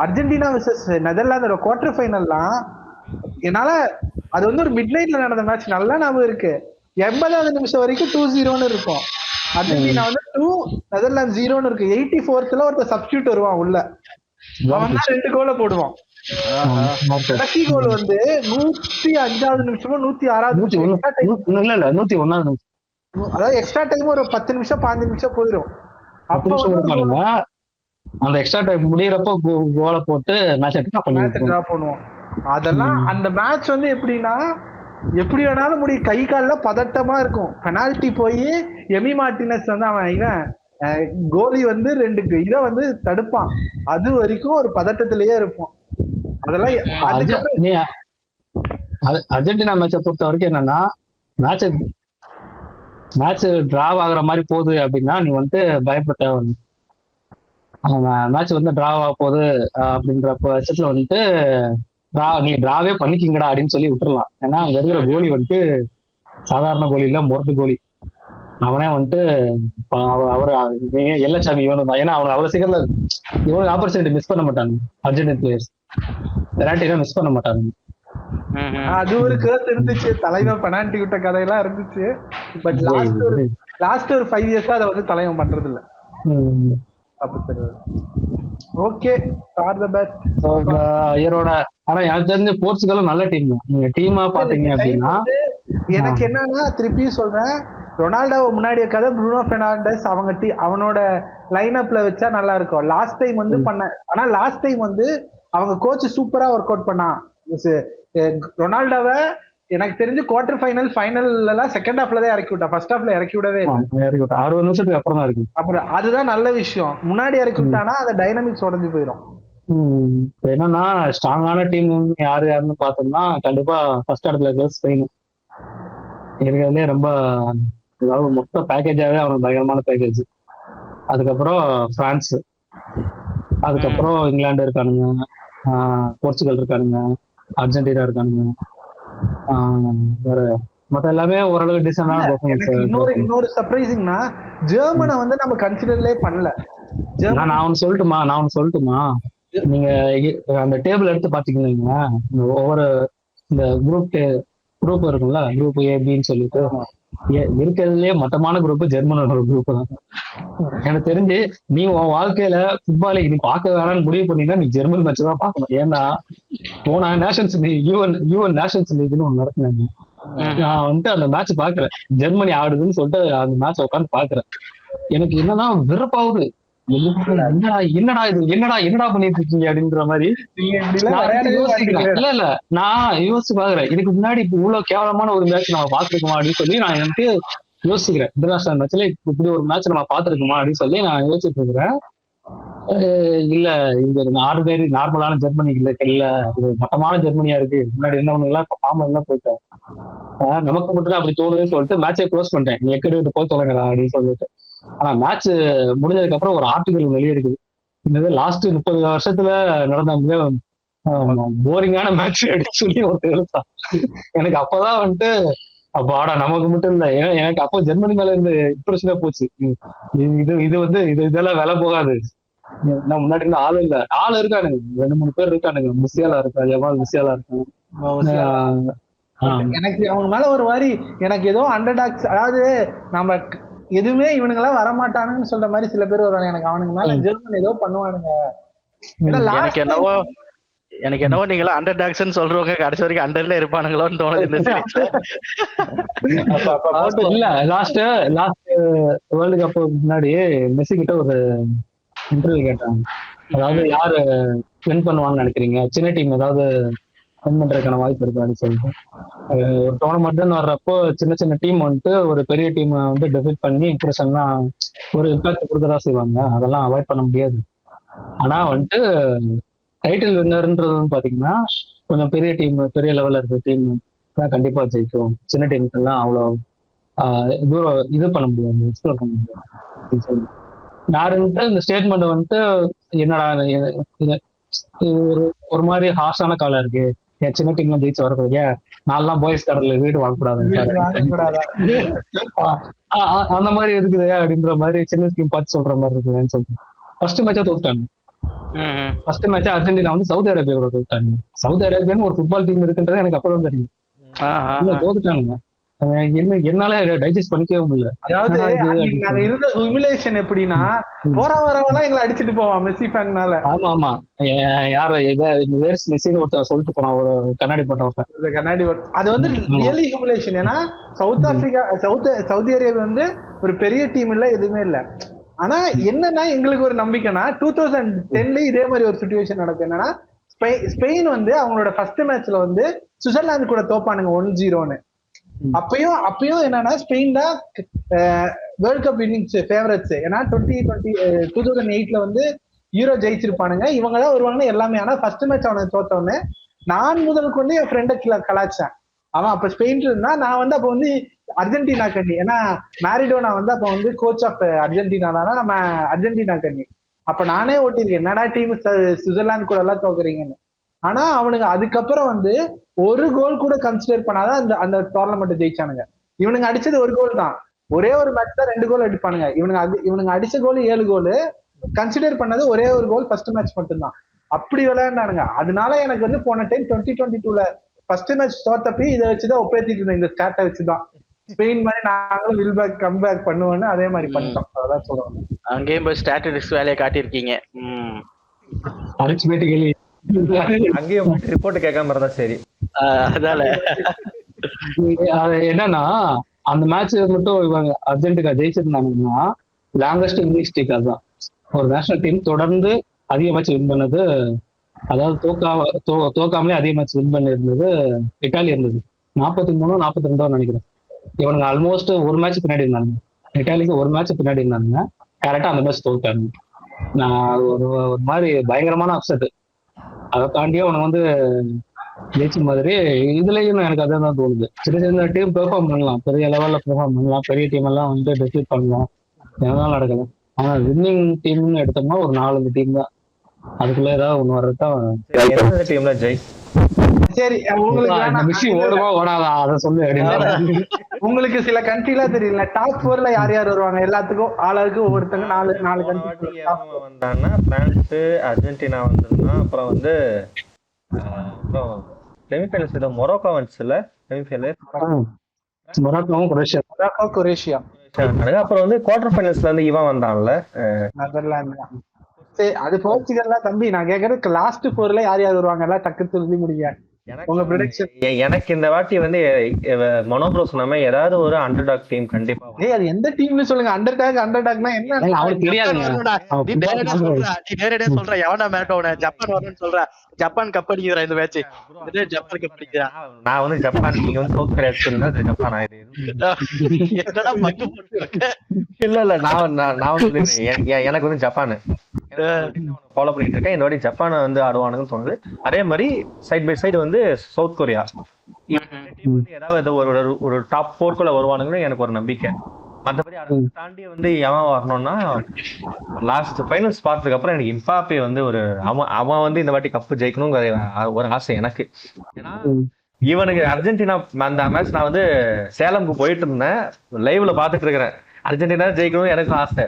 அர்ஜென்டினா வெர்சஸ் நெதர்லாந்தோட குவார்டர் ஃபைனல்லாம் என்னால அது வந்து ஒரு மிட் நைட்ல நடந்த மேட்ச் நல்லா ஞாபகம் இருக்கு. 80வது நிமிஷம் வரைக்கும் 2-0 இருக்கும். அர்ஜென்டினா வந்து 2 நெதர்லாந்து 0 இருக்கு. 84th ஒருத்தர் சப்ஸ்டியூட் வருவான் உள்ள, அவன் தான் 2 கோலை போடுவான். கடைசி கோல் வந்து 105வது நிமிஷமோ 106வது நிமிஷம், அதாவது எக்ஸ்ட்ரா டைம் ஒரு 10 நிமிஷம் 15 நிமிஷம் போயிடும். அப்போ அந்த எக்ஸ்ட்ரா டைம் முடியறப்போ கோலை போட்டு மேட்ச் டிரா பண்ணுவோம். அதெல்லாம் அந்த மேட்ச் வந்து எப்படின்னா எப்படி வேணாலும் முடியும், கை கால்ல பதட்டமா இருக்கும். பெனால்டி போய் எமி மார்டினஸ் வந்து அவன் கோலி வந்து 2 இதை வந்து தடுப்பான். அது வரைக்கும் ஒரு பதட்டத்திலேயே இருப்போம். அதெல்லாம் அர்ஜென்டினா மேட்சை பொறுத்த வரைக்கும் என்னன்னா மேட்ச் டிராவ் ஆகுற மாதிரி போகுது அப்படின்னா நீ வந்து பயப்பட தேவை. மேட்ச் வந்து டிராவ் ஆக போகுது அப்படின்ற பட்சத்துல வந்துட்டு நீ டிராவே பண்ணிக்கிங்கடா அப்படின்னு சொல்லி விட்டுறலாம். ஏன்னா அங்க இருக்கிற கோலி வந்துட்டு சாதாரண கோலி இல்ல, முரட்டு கோலி. அவனே வந்துட்டு அவரு எல்லச்சாமி இவனு தான். ஏன்னா அவன் அவ்வளவு சீக்கிரத்துல இவனுக்கு ஆப்பர்ச்சுனிட்டி மிஸ் பண்ண மாட்டாங்க அர்ஜென்டினா பிளேயர்ஸ், பெனால்டி மிஸ் பண்ண மாட்டாங்க. அது ஒரு கேர்ஸ் இருந்துச்சு, தலைவன் பெனால்டி விட்ட கதையெல்லாம் இருந்துச்சு. பட் லாஸ்ட் ஒரு 5 இயர்ஸா அதை வந்து தலைவன் பண்றது இல்ல. ஓகே, ஆல் தி பெஸ்ட் ஐயரோட. ஆனா எனக்கு தெரிஞ்ச போர்ச்சுகலும் நல்ல டீம் தான். நீங்க டீமா பாத்தீங்க அப்படின்னா எனக்கு என்னன்னா திருப்பியும் சொல்றேன், ரொனால்டோ முன்னாடி கதை ப்ரூனோ பெர்னாண்டஸ் அவனோட லைன் அப்ல வச்சா நல்லா இருக்கும். லாஸ்ட் டைம் வந்து ஆனா லாஸ்ட் டைம் வந்து அவங்க கோச் சூப்பரா ஒர்க் அவுட் பண்ணான். ரொனால்டோவை எனக்கு தெரிஞ்சு குவார்டர் ஃபைனல் எல்லாம் செகண்ட் ஹாஃப்ல தான் இறக்கி விட்டா, ஃபர்ஸ்ட் ஹாஃப்ல இறக்கி விடவே இல்லை. 60 நிமிஷத்துக்கு அப்புறம் தான் இருக்கு. அப்புறம் அதுதான் நல்ல விஷயம். முன்னாடி இறக்கி விட்டானா அந்த டைனமிக்ஸ் உடஞ்சு போயிடும். என்னன்னா ஸ்ட்ராங்கான டீம் யாருன்னு பார்த்தோம்னா கண்டிப்பா ஃபர்ஸ்ட் இடத்துல இருக்கிறது ஸ்பெயின். இருக்கிறதுலே ரொம்ப அதாவது மொத்த பேக்கேஜாவே அவனுக்கு பயங்கரமான பேக்கேஜ். அதுக்கப்புறம் பிரான்ஸ், அதுக்கப்புறம் இங்கிலாந்து இருக்கானுங்க, போர்ச்சுகல் இருக்கானுங்க, அர்ஜென்டினா இருக்கானுங்க, வேற மத்த எல்லாமே ஓரளவு டிசென்டான பெர்ஃபார்மன்ஸ். இன்னொரு சர்ப்ரைசிங்னா ஜெர்மனை வந்து நம்ம கன்சிடர்லே பண்ணல. நான் ஒன்னு சொல்லட்டுமா, நீங்க அந்த டேபிள் எடுத்து பாத்தீங்கன்னா ஒவ்வொரு இந்த குரூப் இருக்கும்ல, குரூப் ஏ பின்னு சொல்லிட்டு இருக்கிறதுலயே மட்டமான குரூப் ஜெர்மனோட குரூப் தான். எனக்கு தெரிஞ்சு நீ உன் வாழ்க்கையில ஃபுட்பாலை நீ பார்க்க வேணாம்னு முடிவு பண்ணீங்கன்னா நீ ஜெர்மன் மேட்ச் தான் பார்க்கணும். ஏன்னா போன நேஷன்ஸ் யூஎன் நேஷன்ஸ் லீக்னு ஒண்ணு நடத்தினாங்க. நான் வந்துட்டு அந்த மேட்ச் பாக்குறேன், ஜெர்மனி ஆடுதுன்னு சொல்லிட்டு அந்த மேட்ச் உட்காந்து பாக்குறேன். எனக்கு என்னன்னா வெறுப்பாகுது, என்னடா பண்ணிட்டு இருக்கீங்க அப்படின்ற மாதிரி யோசிக்கிறேன். இல்ல நான் யோசிச்சு பாக்குறேன், இதுக்கு முன்னாடி இப்ப இவ்வளவு கேவலமான ஒரு மேட்ச் நம்ம பாத்துருக்கோமா அப்படின்னு சொல்லி நான் எனக்கு யோசிக்கிறேன். இன்டர்நேஷனல் மேட்ச்ல இப்படி ஒரு மேட்ச் நம்ம பாத்துருக்கோமா அப்படின்னு சொல்லி நான் யோசிச்சுட்டு இருக்கிறேன். இல்ல இது ஆர்டினரி நார்மலான ஜெர்மனி இல்ல, இது மட்டமான ஜெர்மனியா இருக்கு. முன்னாடி என்ன எல்லாம் பாம்பு எல்லாம் போயிட்டேன், நமக்கு மட்டும் அப்படி தோணுதுன்னு சொல்லிட்டு மேட்சை க்ளோஸ் பண்ணிட்டேன். நீ எக்கடி போய் தொலைங்கடா அப்படின்னு சொல்லிட்டு. ஆனா மேட்ச் முடிஞ்சதுக்கு அப்புறம் ஒரு ஆர்டிகல் வெளியெடுக்குது, இந்த லாஸ்ட் 30 வருஷத்துல நடந்த மிக போரிங்கான மேட்ச் அப்படின்னு சொல்லி ஒரு எழுத்தா. எனக்கு அப்பதான் வந்துட்டு அப்பாடா நமக்கு மட்டும் இல்ல, ஏன்னா எனக்கு அப்போ ஜெர்மனி மேல இருந்து இம்ப்ரெஷனா போச்சு. இதெல்லாம் வேலை போகாது. நான் முன்னாடி இருந்த ஆள் இருக்கானுங்க, 2-3 பேர் இருக்கானுங்க. முசியாலா இருக்கா, ஜமால் முசியாலா இருக்கான். எனக்கு அவங்க மேல ஒரு மாதிரி எனக்கு ஏதோ அண்டர்டாக்ஸ், அதாவது நம்ம எதுவுமே இவனுங்கெல்லாம் வரமாட்டானுன்னு சொல்ற மாதிரி சில பேர் வருவாங்க. எனக்கு அவனுக்கு மேல ஜெர்மன் ஏதோ பண்ணுவானுங்க. எனக்கு என்னவோ நீங்களா அண்டர் டாக்ஸ்ன்னு சொல்றவங்க கடைசி வரைக்கும் அண்டர்ல இருப்பானுங்களோன்னு தோணுது. இல்ல லாஸ்ட் வேர்ல்டு கப் முன்னாடி மெஸ்ஸி கிட்ட ஒரு இன்டர்வியூ கேட்டாங்க. அதாவது யாரு வின் பண்ணுவாங்கன்னு நினைக்கிறீங்க, சின்ன டீம் ஏதாவது வின் பண்றதுக்கான வாய்ப்பு இருக்கு அப்படின்னு சொல்லிட்டு. ஒரு டோர்னமெண்ட்னு வர்றப்போ சின்ன டீம் வந்துட்டு ஒரு பெரிய டீம் வந்து டெஃபீட் பண்ணி இம்ப்ரெஷன்லாம் ஒரு இம்பாக்ட் கொடுக்கதான் செய்வாங்க, அதெல்லாம் அவாய்ட் பண்ண முடியாது. ஆனா வந்துட்டு டைட்டில் வின்னர்ன்றது வந்து பாத்தீங்கன்னா கொஞ்சம் பெரிய டீம், பெரிய லெவல்ல இருக்கிற டீம் தான் கண்டிப்பா ஜெயிக்கும். சின்ன டீமுக்கு எல்லாம் அவ்வளவு தூரம் இது பண்ண முடியாது, எக்ஸ்ப்ளோர் பண்ண முடியாது அப்படின்னு சொல்லி யாருன்ட்டு இந்த ஸ்டேட்மெண்ட் வந்துட்டு என்னடா இது ஒரு மாதிரி ஹார்ஷான காலம் இருக்கு. என் சின்ன டீம்ல ஜெயிச்சு வரக்கூடிய நான்லாம் பாய்ஸ் கடல்ல வீடு வாங்கக்கூடாது அந்த மாதிரி இருக்குது அப்படின்ற மாதிரி சின்ன டீம் பார்த்து சொல்ற மாதிரி இருக்குதுன்னு சொல்லிட்டு ஃபர்ஸ்ட் மேட்சா தோத்துட்டாங்க. ஃபர்ஸ்ட் மேட்ச் அர்ஜென்டினா வந்து சவுதி அரேபியாவோட தோத்துட்டாங்க. சவுதி அரேபியான்னு ஒரு ஃபுட்பால் டீம் இருக்குன்றது எனக்கு அப்பதான் தெரியும். தோத்துட்டாங்க, என்னால டைஜஸ்ட் பண்ணிக்கவே முடியல. அதாவது இருந்த ஹியூமிலேஷன் எப்படின்னா போற வரவெல்லாம் எங்களை அடிச்சுட்டு போவான் மெஸ்ஸி ஃபேன்னால. ஆமா யார மெஸ்ஸின்னு ஒருத்தர் சொல்லிட்டு போனா, ஒரு கண்ணாடி போட்டவங்க. அது வந்து ரியலி ஹியூமிலேஷன். ஏன்னா சவுதி அரேபியா வந்து ஒரு பெரிய டீம் இல்ல, எதுவுமே இல்ல. ஆனா என்னன்னா எங்களுக்கு ஒரு நம்பிக்கைனா 2010 இதே மாதிரி ஒரு சிச்சுவேஷன் நடக்கும். என்னன்னா ஸ்பெயின் வந்து அவங்களோட ஃபர்ஸ்ட் மேட்ச்ல வந்து சுவிட்சர்லாந்து கூட தோப்பானுங்க 1-0. அப்பயும் என்னன்னா ஸ்பெயின் தான் வேர்ல்ட் கப் வின்னிங்ஸ் ஃபேவரட்ஸ். ஏன்னா 2008 வந்து யூரோ ஜெயிச்சிருப்பானுங்க, இவங்கதான் வருவாங்கன்னு எல்லாமே. ஆனா ஃபர்ஸ்ட் மேட்ச் அவனை தோத்தவொன்னு நான் முதலுக்கு வந்து என் ஃப்ரெண்டை கலாச்சேன். அவன் அப்ப ஸ்பெயின் இருந்தா, நான் வந்து அப்ப வந்து அர்ஜென்டினா கண்ணி. ஏன்னா மேரிடோனா வந்து அப்ப வந்து கோச் ஆஃப் அர்ஜென்டினா தானே, நம்ம அர்ஜென்டினா கண்ணி. அப்ப நானே ஓட்டிருக்கேன், என்னடா டீம் சுவிட்சர்லாந்து கூட எல்லாம் தோக்குறீங்கன்னு. ஆனா அவனுங்க அதுக்கப்புறம் வந்து ஒரு கோல் கூட கன்சிடர் பண்ணாதான் அந்த டோர்னமெண்ட் ஜெயிச்சானுங்க. இவனுங்க அடிச்சது ஒரு கோல் தான், ஒரே ஒரு மேட்ச் தான் 2 கோல் அடிப்பானுங்க. இவனுங்க அடிச்ச கோல் 7 கோல், கன்சிடர் பண்ணது ஒரே ஒரு கோல் ஃபர்ஸ்ட் மேட்ச் மட்டும்தான். அப்படி விளையாண்டானுங்க. அதனால எனக்கு வந்து போன டைம் 2022 ஃபர்ஸ்ட் மேட்ச் தோத்தப்பி இதை வச்சுதான் ஒப்பேத்திட்டு இருந்தேன், இந்த ஸ்டாட்டை வச்சுதான். ஸ்பெயின் மாதிரி நாங்களும் வில் பேக் கம் பேக் பண்ணுவோன்னு அதே மாதிரி பண்ணிட்டோம். அதான் சொல்லுவாங்க, அங்கேயும் போய் ஸ்டாட்டிஸ்டிக்ஸ் வேலையை காட்டியிருக்கீங்க. அங்கேயும் ரிப்போர்ட் கேட்காம இருந்தா சரி. அதால என்னன்னா அந்த மேட்ச் மட்டும் இவங்க அர்ஜென்டினா ஜெயிச்சிருந்தாங்கன்னா லாங்கஸ்ட் இங்கிலீஷ் ஸ்ட்ரீக். அதுதான் ஒரு நேஷனல் டீம் தொடர்ந்து அதிக மேட்ச் வின் பண்ணது, அதாவது தோக்காமலே அதிக மேட்ச் வின் பண்ணி இருந்தது இட்டாலி இருந்தது. 43 42 நினைக்கிறேன். இவனுங்க ஆல்மோஸ்ட் ஒரு மேட்ச் பின்னாடி இருந்தாங்க, இட்டாலிக்கு ஒரு மேட்ச் பின்னாடி இருந்தாங்க. கரெக்டா அந்த மேட்ச் தோத்தாங்க. நான் ஒரு மாதிரி பயங்கரமான அப்செட். அதை தாண்டியே அவனுக்கு வந்து ஜெயிச்ச மாதிரி இதுலயும் எனக்கு அதான் தான் தோணுது. சின்ன சின்ன டீம் பெர்ஃபார்ம் பண்ணலாம், பெரிய லெவல்ல பெர்ஃபார்ம் பண்ணலாம், பெரிய டீம் எல்லாம் வந்து டெசிட் பண்ணலாம், எதனால நடக்கலாம். ஆனா வின்னிங் டீம்னு எடுத்தோம்னா ஒரு 4 டீம் தான். அதுக்குள்ள ஏதாவது ஒண்ணு வர்றதுதான் டீம்ல ஜெய். சரி, உங்களுக்கு இந்த விஷயம் ஓடுமா ஓடாதா அதை சொல்லு அப்படின்னு. உங்களுக்கு சில கண்ட்ரிலாம் தெரியல, டாப் 4ல யார் யார் வருவாங்க? எல்லாத்துக்கும் ஆளாருக்கு ஒவ்வொருத்தங்க 4 கண்ட்ரி வந்தாங்கன்னா பிரான்ஸ், அர்ஜென்டினா வந்துருந்தான். அப்புறம் வந்து அப்புறம் செமிஃபைனல்ஸ் ஏதோ மொரோக்கோ வந்துச்சுல செமிஃபைனல், மொராக்கோவும் குரேஷியா. அப்புறம் வந்து குவார்டர் ஃபைனல்ஸ்ல வந்து இவன் வந்தான்ல நெதர்லாந்து. சரி, அது போர்ச்சுகல்லாம் தம்பி. நான் கேக்குறது லாஸ்ட் 4ல யார் யார் வருவாங்க எல்லாம் டக்கு சொல்லி முடிங்க உங்க ப்ரெடிக்ஷன். எனக்கு இந்த வாட்டி வந்து மொனோப்ரோ சொன்ன ஏதாவது ஒரு அண்டர்டாக் டீம் கண்டிப்பா. அது எந்த டீம்னு சொல்லுங்க. அண்டர்டாக்னா என்ன? அவனுக்கு தெரியாதுங்க. நீ நேரடியா சொல்ற எவனா மேட்டோன ஜப்பான் வரணும்னு சொல்ற. ஜப்பான் கப் அடிக்கிறா இந்த மேட்ச். ஜப்பான் கப் அடிக்கிறா. நான் வந்து ஜப்பான், நீங்க வந்து சவுத் கொரியா சொன்னா ஜப்பான் ஆயிடுது. என்னடா பக்கு போட்டுருக்க? இல்ல நான் வந்து எனக்கு வந்து ஜப்பான் ஃபாலோ பண்ணிட்டு இருக்கேன். இந்த வாட்டி ஜப்பான் வந்து ஆடுவானுங்கன்னு தோணுது. அதே மாதிரி சைட் பை சைடு வந்து சவுத் கொரியா ஏதாவது ஒரு டாப் 4 வருவானுங்கன்னு எனக்கு ஒரு நம்பிக்கை. மற்றபடி அதை தாண்டி வந்து எவன் வரணும்னா லாஸ்ட் ஃபைனல்ஸ் பார்த்ததுக்கு அப்புறம் எனக்கு இம்பாப்பே வந்து அவன் வந்து இந்த வாட்டி கப்பு ஜெயிக்கணுங்கிற ஒரு ஆசை எனக்கு. ஏன்னா இவனுக்கு அர்ஜென்டினா அந்த மேட்ச் நான் வந்து சேலம்க்கு போயிட்டு இருந்தேன், லைவ்ல பாத்துட்டு இருக்கிறேன். அர்ஜென்டினா ஜெயிக்கணும் எனக்கும் ஆசை.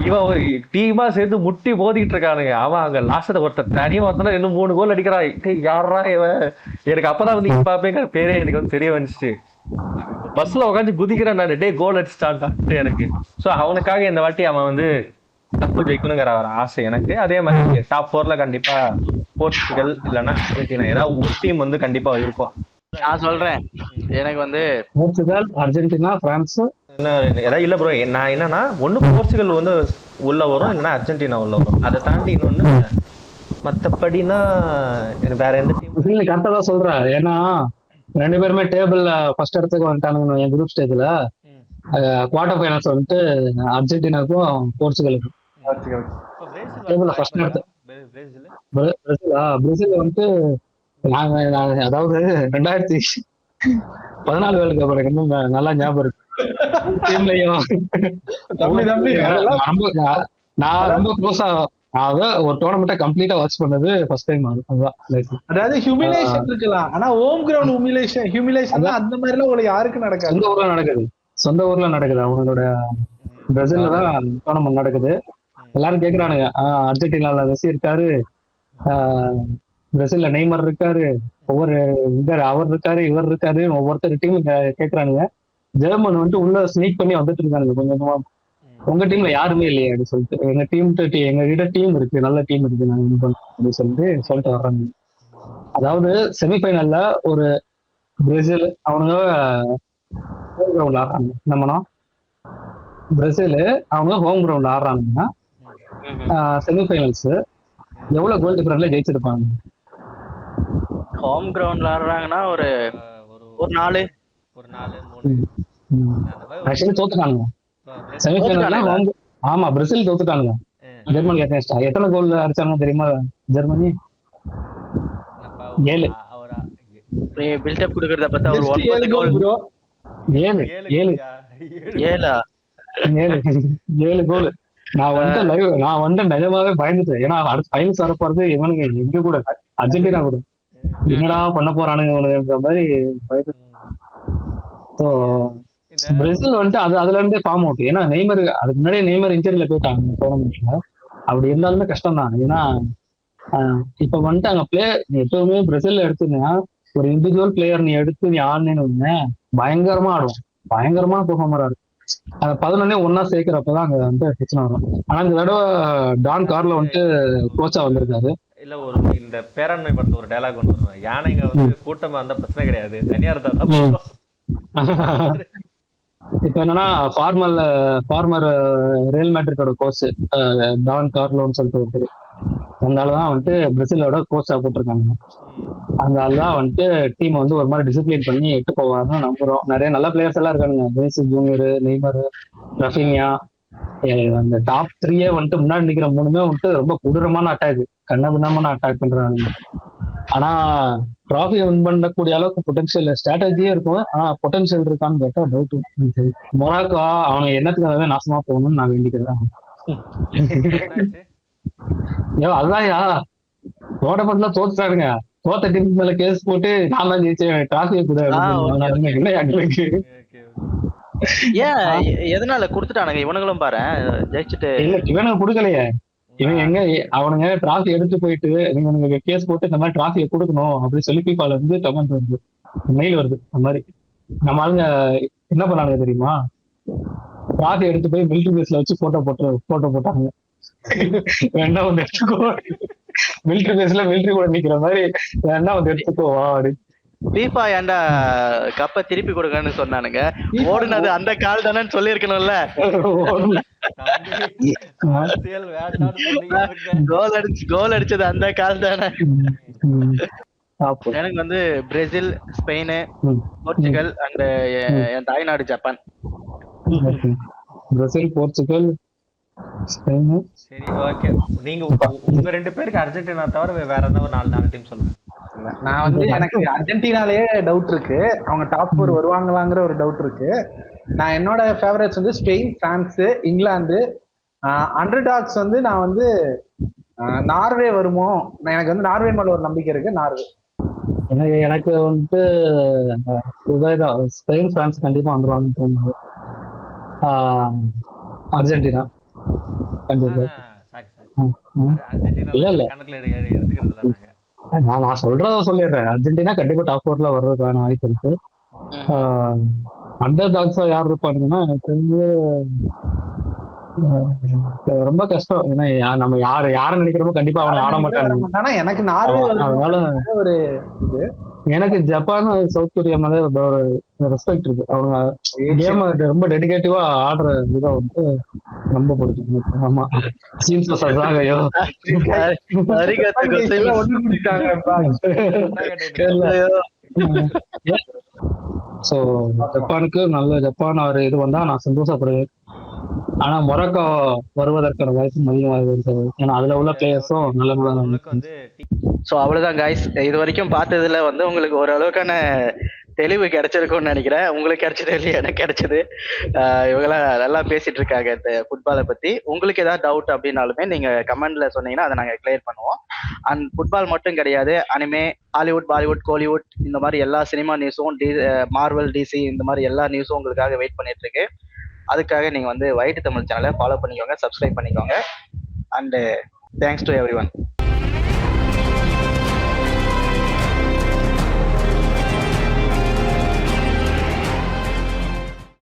இவன் ஒரு டீமா சேர்ந்து முட்டி போதிக்கிட்டு இருக்கானுங்க. அவன் அங்க லாஸ்ட் ஒருத்தர் தனியா ஒருத்தன இன்னும் 3 கோல் அடிக்கிறான். யாரா இவன்? எனக்கு அப்பதான் வந்து இம்பாப்பேங்கிற பேரே எனக்கு வந்து தெரிய வந்துச்சு. பஸ்ல உட்காந்து குதிக்கிறேன் நான், டே கோல் அடிச்சுட்டான்ட்டு எனக்கு. ஸோ அவனுக்காக இந்த வாட்டி அவன் வந்து கப்பு ஜெயிக்கணுங்கிற ஒரு ஆசை எனக்கு. அதே மாதிரி டாப் 4ல கண்டிப்பா போர்ச்சுகல் இல்லைன்னா அர்ஜென்டினா ஏதாவது ஒரு டீம் வந்து கண்டிப்பா இருக்கும். நான் சொல்றேன், எனக்கு வந்து போர்ச்சுகல், அர்ஜென்டினா, பிரான்ஸ் ஏதாவது இல்ல ப்ரோ. நான் என்னன்னா ஒண்ணு போர்ச்சுகல் வந்து உள்ள வரும், இல்லைன்னா அர்ஜென்டினா உள்ள வரும். அதை தாண்டி இன்னொன்னு மத்தபடினா வேற எந்த டீம் கரெக்டா தான் சொல்றேன். ஏன்னா 2 பேருமே டேபிள்ல ஃபர்ஸ்ட் இடத்துக்கு வந்துட்டானுங்க. என் குரூப் ஸ்டேஜ்ல குவார்டர் ஃபைனல்ஸ் வந்துட்டு அர்ஜென்டினாவுக்கும் போர்ச்சுகலுக்கும். டேபிள்ல ஃபர்ஸ்ட் இடத்து பிரேசில் வந்துட்டு அதாவது 2014 வேர்ல்டு கப் எனக்கு இன்னும் நல்லா ஞாபகம் இருக்கு. நான் ரொம்ப க்ளோஸா ஒரு டோர்னமெண்ட்டை கம்ப்ளீட்டா வாட்ச் பண்ணது ஃபர்ஸ்ட் டைம். அதாவது ஹியூமிலேஷன் இருக்கலாம், ஆனா ஹோம் கிரவுண்ட் ஹியூமிலேஷன் அந்த மாதிரி எல்லாம் உங்களுக்கு யாருக்கு நடக்காது. சொந்த ஊர்ல நடக்குது. அவங்களோட பிரேசில்ல தான் டோர்னமெண்ட் நடக்குது. எல்லாரும் கேக்குறானுங்க, அர்ஜென்டினால மெஸ்ஸி இருக்காரு, பிரேசில்ல நெய்மர் இருக்காரு, அவர் இருக்காரு, இவர் இருக்காரு, ஒவ்வொருத்தர் டீம் கேக்குறானுங்க. ஜெர்மன் வந்துட்டு உள்ள ஸ்னீக் பண்ணி வந்துட்டு இருக்காங்க கொஞ்சமா. உங்க டீம்ல யாருமே இல்லையா அப்படின்னு சொல்லிட்டு, எங்க கிட்ட டீம் இருக்கு, நல்ல டீம் இருக்கு, நாங்க அப்படின்னு சொல்லிட்டு வர்றாங்க. அதாவது செமிஃபைனல்ல ஒரு பிரேசில் அவனுங்க ஹோம் கிரவுண்ட்ல ஆடுறாங்க. நம்மனா பிரேசில் அவங்க ஹோம் கிரவுண்ட்ல ஆடுறாங்கன்னா செமிஃபைனல்ஸ் எவ்வளவு கோல் டிஃபரன்ஸ்ல ஜெயிச்சிருப்பாங்க? ஹோம் கிரவுண்ட்ல ஆடுறாங்கன்னா ஒரு 4 ஆக்சுவலி தோத்துட்டானுங்க செமிஃபைனல்ல. ஆமா, பிரேசில் தோத்துட்டானுங்க. ஜெர்மனி எத்தனை கோல் அடிச்சாங்க தெரியுமா? ஜெர்மனி 7. பில்டப் கொடுக்கறத பார்த்தா ஒரு 9 கோல். 7 கோல். நான் வந்து நிஜமாவே பயந்துட்டேன். ஏன்னா அடுத்த ஃபைனல்ஸ் வர போறது இவனுங்க எங்க கூட அர்ஜென்டினா கூட என்னடா பண்ண போறானுங்க மாதிரி பயந்து. பிரேசில் வந்துட்டு அதுல இருந்தே ஃபார்ம் அவுட். ஏன்னா நெய்மர் அதுக்கு முன்னாடியே நெய்மர் இன்ஜரியில போயிட்டாங்க டோர்னமெண்ட்ல. அப்படி இருந்தாலுமே கஷ்டம் தான். ஏன்னா இப்ப வந்துட்டு அங்க பிளேயர் எப்பவுமே பிரேசில்ல எடுத்துனா ஒரு இண்டிவிஜுவல் பிளேயர் நீ எடுத்து நீ ஆடுனேன்னு பயங்கரமா ஆடுவோம், பயங்கரமா பெர்ஃபார்மரா இருக்கும். அந்த 11 ஒன்னா சேர்க்கிறப்பதான் அங்க வந்து பிரச்சனை வரும். ஆனா இந்த தடவை டான் கார்ல வந்துட்டு கோச்சா வந்திருக்காரு. இல்ல இந்த பேராண்மை படத்துல ஒரு டயலாக் ஒன்று வரும், யானைங்க வந்து கூட்டமா இருந்தா பிரச்சனை கிடையாது, தனியா இருந்தா. இப்ப என்னன்னா ஃபார்மர் ரியல் மேட்ரிட்டோட கோச் டான் கார்லோன்னு சொல்லிட்டு ஒருத்தர், அதனாலதான் வந்துட்டு பிரேசிலோட கோச்சா போட்டிருக்காங்க. அதனாலதான் வந்துட்டு டீம் வந்து ஒரு மாதிரி டிசிப்ளின் பண்ணி எட்டு போவாருன்னு நம்புறோம். நிறைய நல்ல பிளேயர்ஸ் எல்லாம் இருக்கானுங்க, வினிசியஸ் ஜூனியர், நெய்மர், ரஃபீனியா. அந்த டாப் 3 வந்துட்டு முன்னாடி நிக்கிற 3மே வந்துட்டு ரொம்ப கொடூரமான அட்டாக், கண்ணபின்னமான அட்டாக் பண்றாங்க. ஆனா டிராஃபியை வின் பண்ணக்கூடிய அளவுக்கு பொட்டன்ஷியல் ஸ்ட்ராட்டஜியே இருக்கும். ஆனா பொட்டன்ஷியல் இருக்கான்னு கேட்டா டவுட். மொராக்கோ அவங்க என்னத்துக்காகவே நாசமா போகணும்னு நான் வேண்டிக்கிறேன். அதான்யா டோர்னமெண்ட்ல தோத்துட்டாருங்க. தோத்த டீம் மேல கேஸ் போட்டு நான் தான் ஜெயிச்சேன், டிராஃபியை கூட ஏன் எதனால குடுத்துட்டானுங்க இவனுங்களும் பாரு ஜெயிச்சுட்டு. இல்ல இவனுக்கு கொடுக்கலையே, இவங்க எங்க அவனுங்க டிராஃபி எடுத்து போயிட்டு இவனுக்கு கேஸ் போட்டு இந்த மாதிரி டிராஃபியை கொடுக்கணும் அப்படின்னு சொல்லி பீப்பால இருந்து கமெண்ட் வருது, மெயில் வருது. அந்த மாதிரி நம்ம ஆளுங்க என்ன பண்ணாங்க தெரியுமா, டிராஃபி எடுத்து போய் மிலிட்டரி பேஸ்ல வச்சு போட்டோ போட்டாங்க. வேணா வந்து எடுத்துக்கோ, மிலிட்டரி பேஸ்ல மிலிட்டரி கூட நிக்கிற மாதிரி வேணா வந்து எடுத்துக்கோ அப்படின்னு. FIFA ஏன்டா கப்ப திருப்பி கொடுக்கன்னு சொன்னானுங்க. ஓடுனது அந்த கால் தானே சொல்லிருக்கணும்ல. கோல் அடிச்சது அந்த கால் தானே. எனக்கு வந்து பிரேசில், ஸ்பெயின், போர்ச்சுகல் அண்ட் என் தாய்நாடு ஜப்பான். Brazil, Portugal, Spain. சரி ஓகே, நீங்க உங்க 2 பேருக்கு அர்ஜென்டினா தவிர வேற ஏதாவது 4 டீம் சொல்லுங்க. நான் வந்து எனக்கு அர்ஜென்டினாலேயே டவுட் இருக்கு, அவங்க டாப் 4 வருவாங்களாங்கிற ஒரு டவுட் இருக்கு. நான் என்னோட ஃபேவரட்ஸ் வந்து ஸ்பெயின், பிரான்ஸ், இங்கிலாந்து. அண்டர்டாக்ஸ் வந்து நான் வந்து நார்வே வருமோ, எனக்கு வந்து நார்வே மேல ஒரு நம்பிக்கை இருக்கு. நார்வே. எனக்கு வந்துட்டு ஸ்பெயின், பிரான்ஸ் கண்டிப்பா வந்துருவாங்கன்னு தோணுது. அர்ஜென்டினா கண்டிப்பா. இல்ல இல்ல நான் சொல்றத சொல்லிடுறேன், அர்ஜென்டினா கண்டிப்பா டாப் 4ல வர்றதுக்கான வாய்ப்பு இருக்கு. அண்டர் டாக்ஸா யார் இருப்பாங்கன்னா எனக்கு தெரிஞ்சு ரொம்ப கஷ்டம். ஏன்னா நம்ம யாரை நினைக்கிறோமோ கண்டிப்பா அவனை ஆட மாட்டாங்க. எனக்கு நார்வே அதனால ஒரு இது, எனக்கு ஜப்பான், சவுத் கொரியா மேல ஒரு ரெஸ்பெக்ட் இருக்கு. அவங்க கேம் ரொம்ப டெடிகேட்டிவா ஆடுற விதா வந்து ரொம்ப பிடிக்கும். ஆமா, சோ ஜப்பானுக்கு நல்ல ஜப்பான் அவர் இது வந்தா நான் சந்தோஷப்படுவேன். ஆனா மொராக்கோ வருவதற்கான வாய்ப்பு அதிகமாக இருக்கிறது, ஏன்னா அதுல உள்ள பிளேயர்ஸும் நல்ல. ஸோ அவ்வளவுதான் காய்ஸ், இது வரைக்கும் பார்த்ததுல வந்து உங்களுக்கு ஓரளவுக்கான தெளிவு கிடைச்சிருக்கும்னு நினைக்கிறேன். உங்களுக்கு கிடைச்சது இல்லையா, எனக்கு கிடைச்சது. இவங்கெல்லாம் நல்லா பேசிட்டு இருக்காங்க இந்த ஃபுட்பாலை பத்தி. உங்களுக்கு ஏதாவது டவுட் அப்படின்னாலுமே நீங்க கமெண்ட்ல சொன்னீங்கன்னா அதை நாங்க கிளியர் பண்ணுவோம். அண்ட் ஃபுட்பால் மட்டும் கிடையாது, அனிமே, ஹாலிவுட், பாலிவுட், கோலிவுட் இந்த மாதிரி எல்லா சினிமா நியூஸும், மார்வல், டிசி இந்த மாதிரி எல்லா நியூஸும் உங்களுக்காக வெயிட் பண்ணிட்டு இருக்கு. அதுக்காக நீங்க வந்து வைட் தமிழ் சேனலை ஃபாலோ பண்ணிக்கோங்க, சப்ஸ்கிரைப் பண்ணிக்கோங்க. And thanks to every one.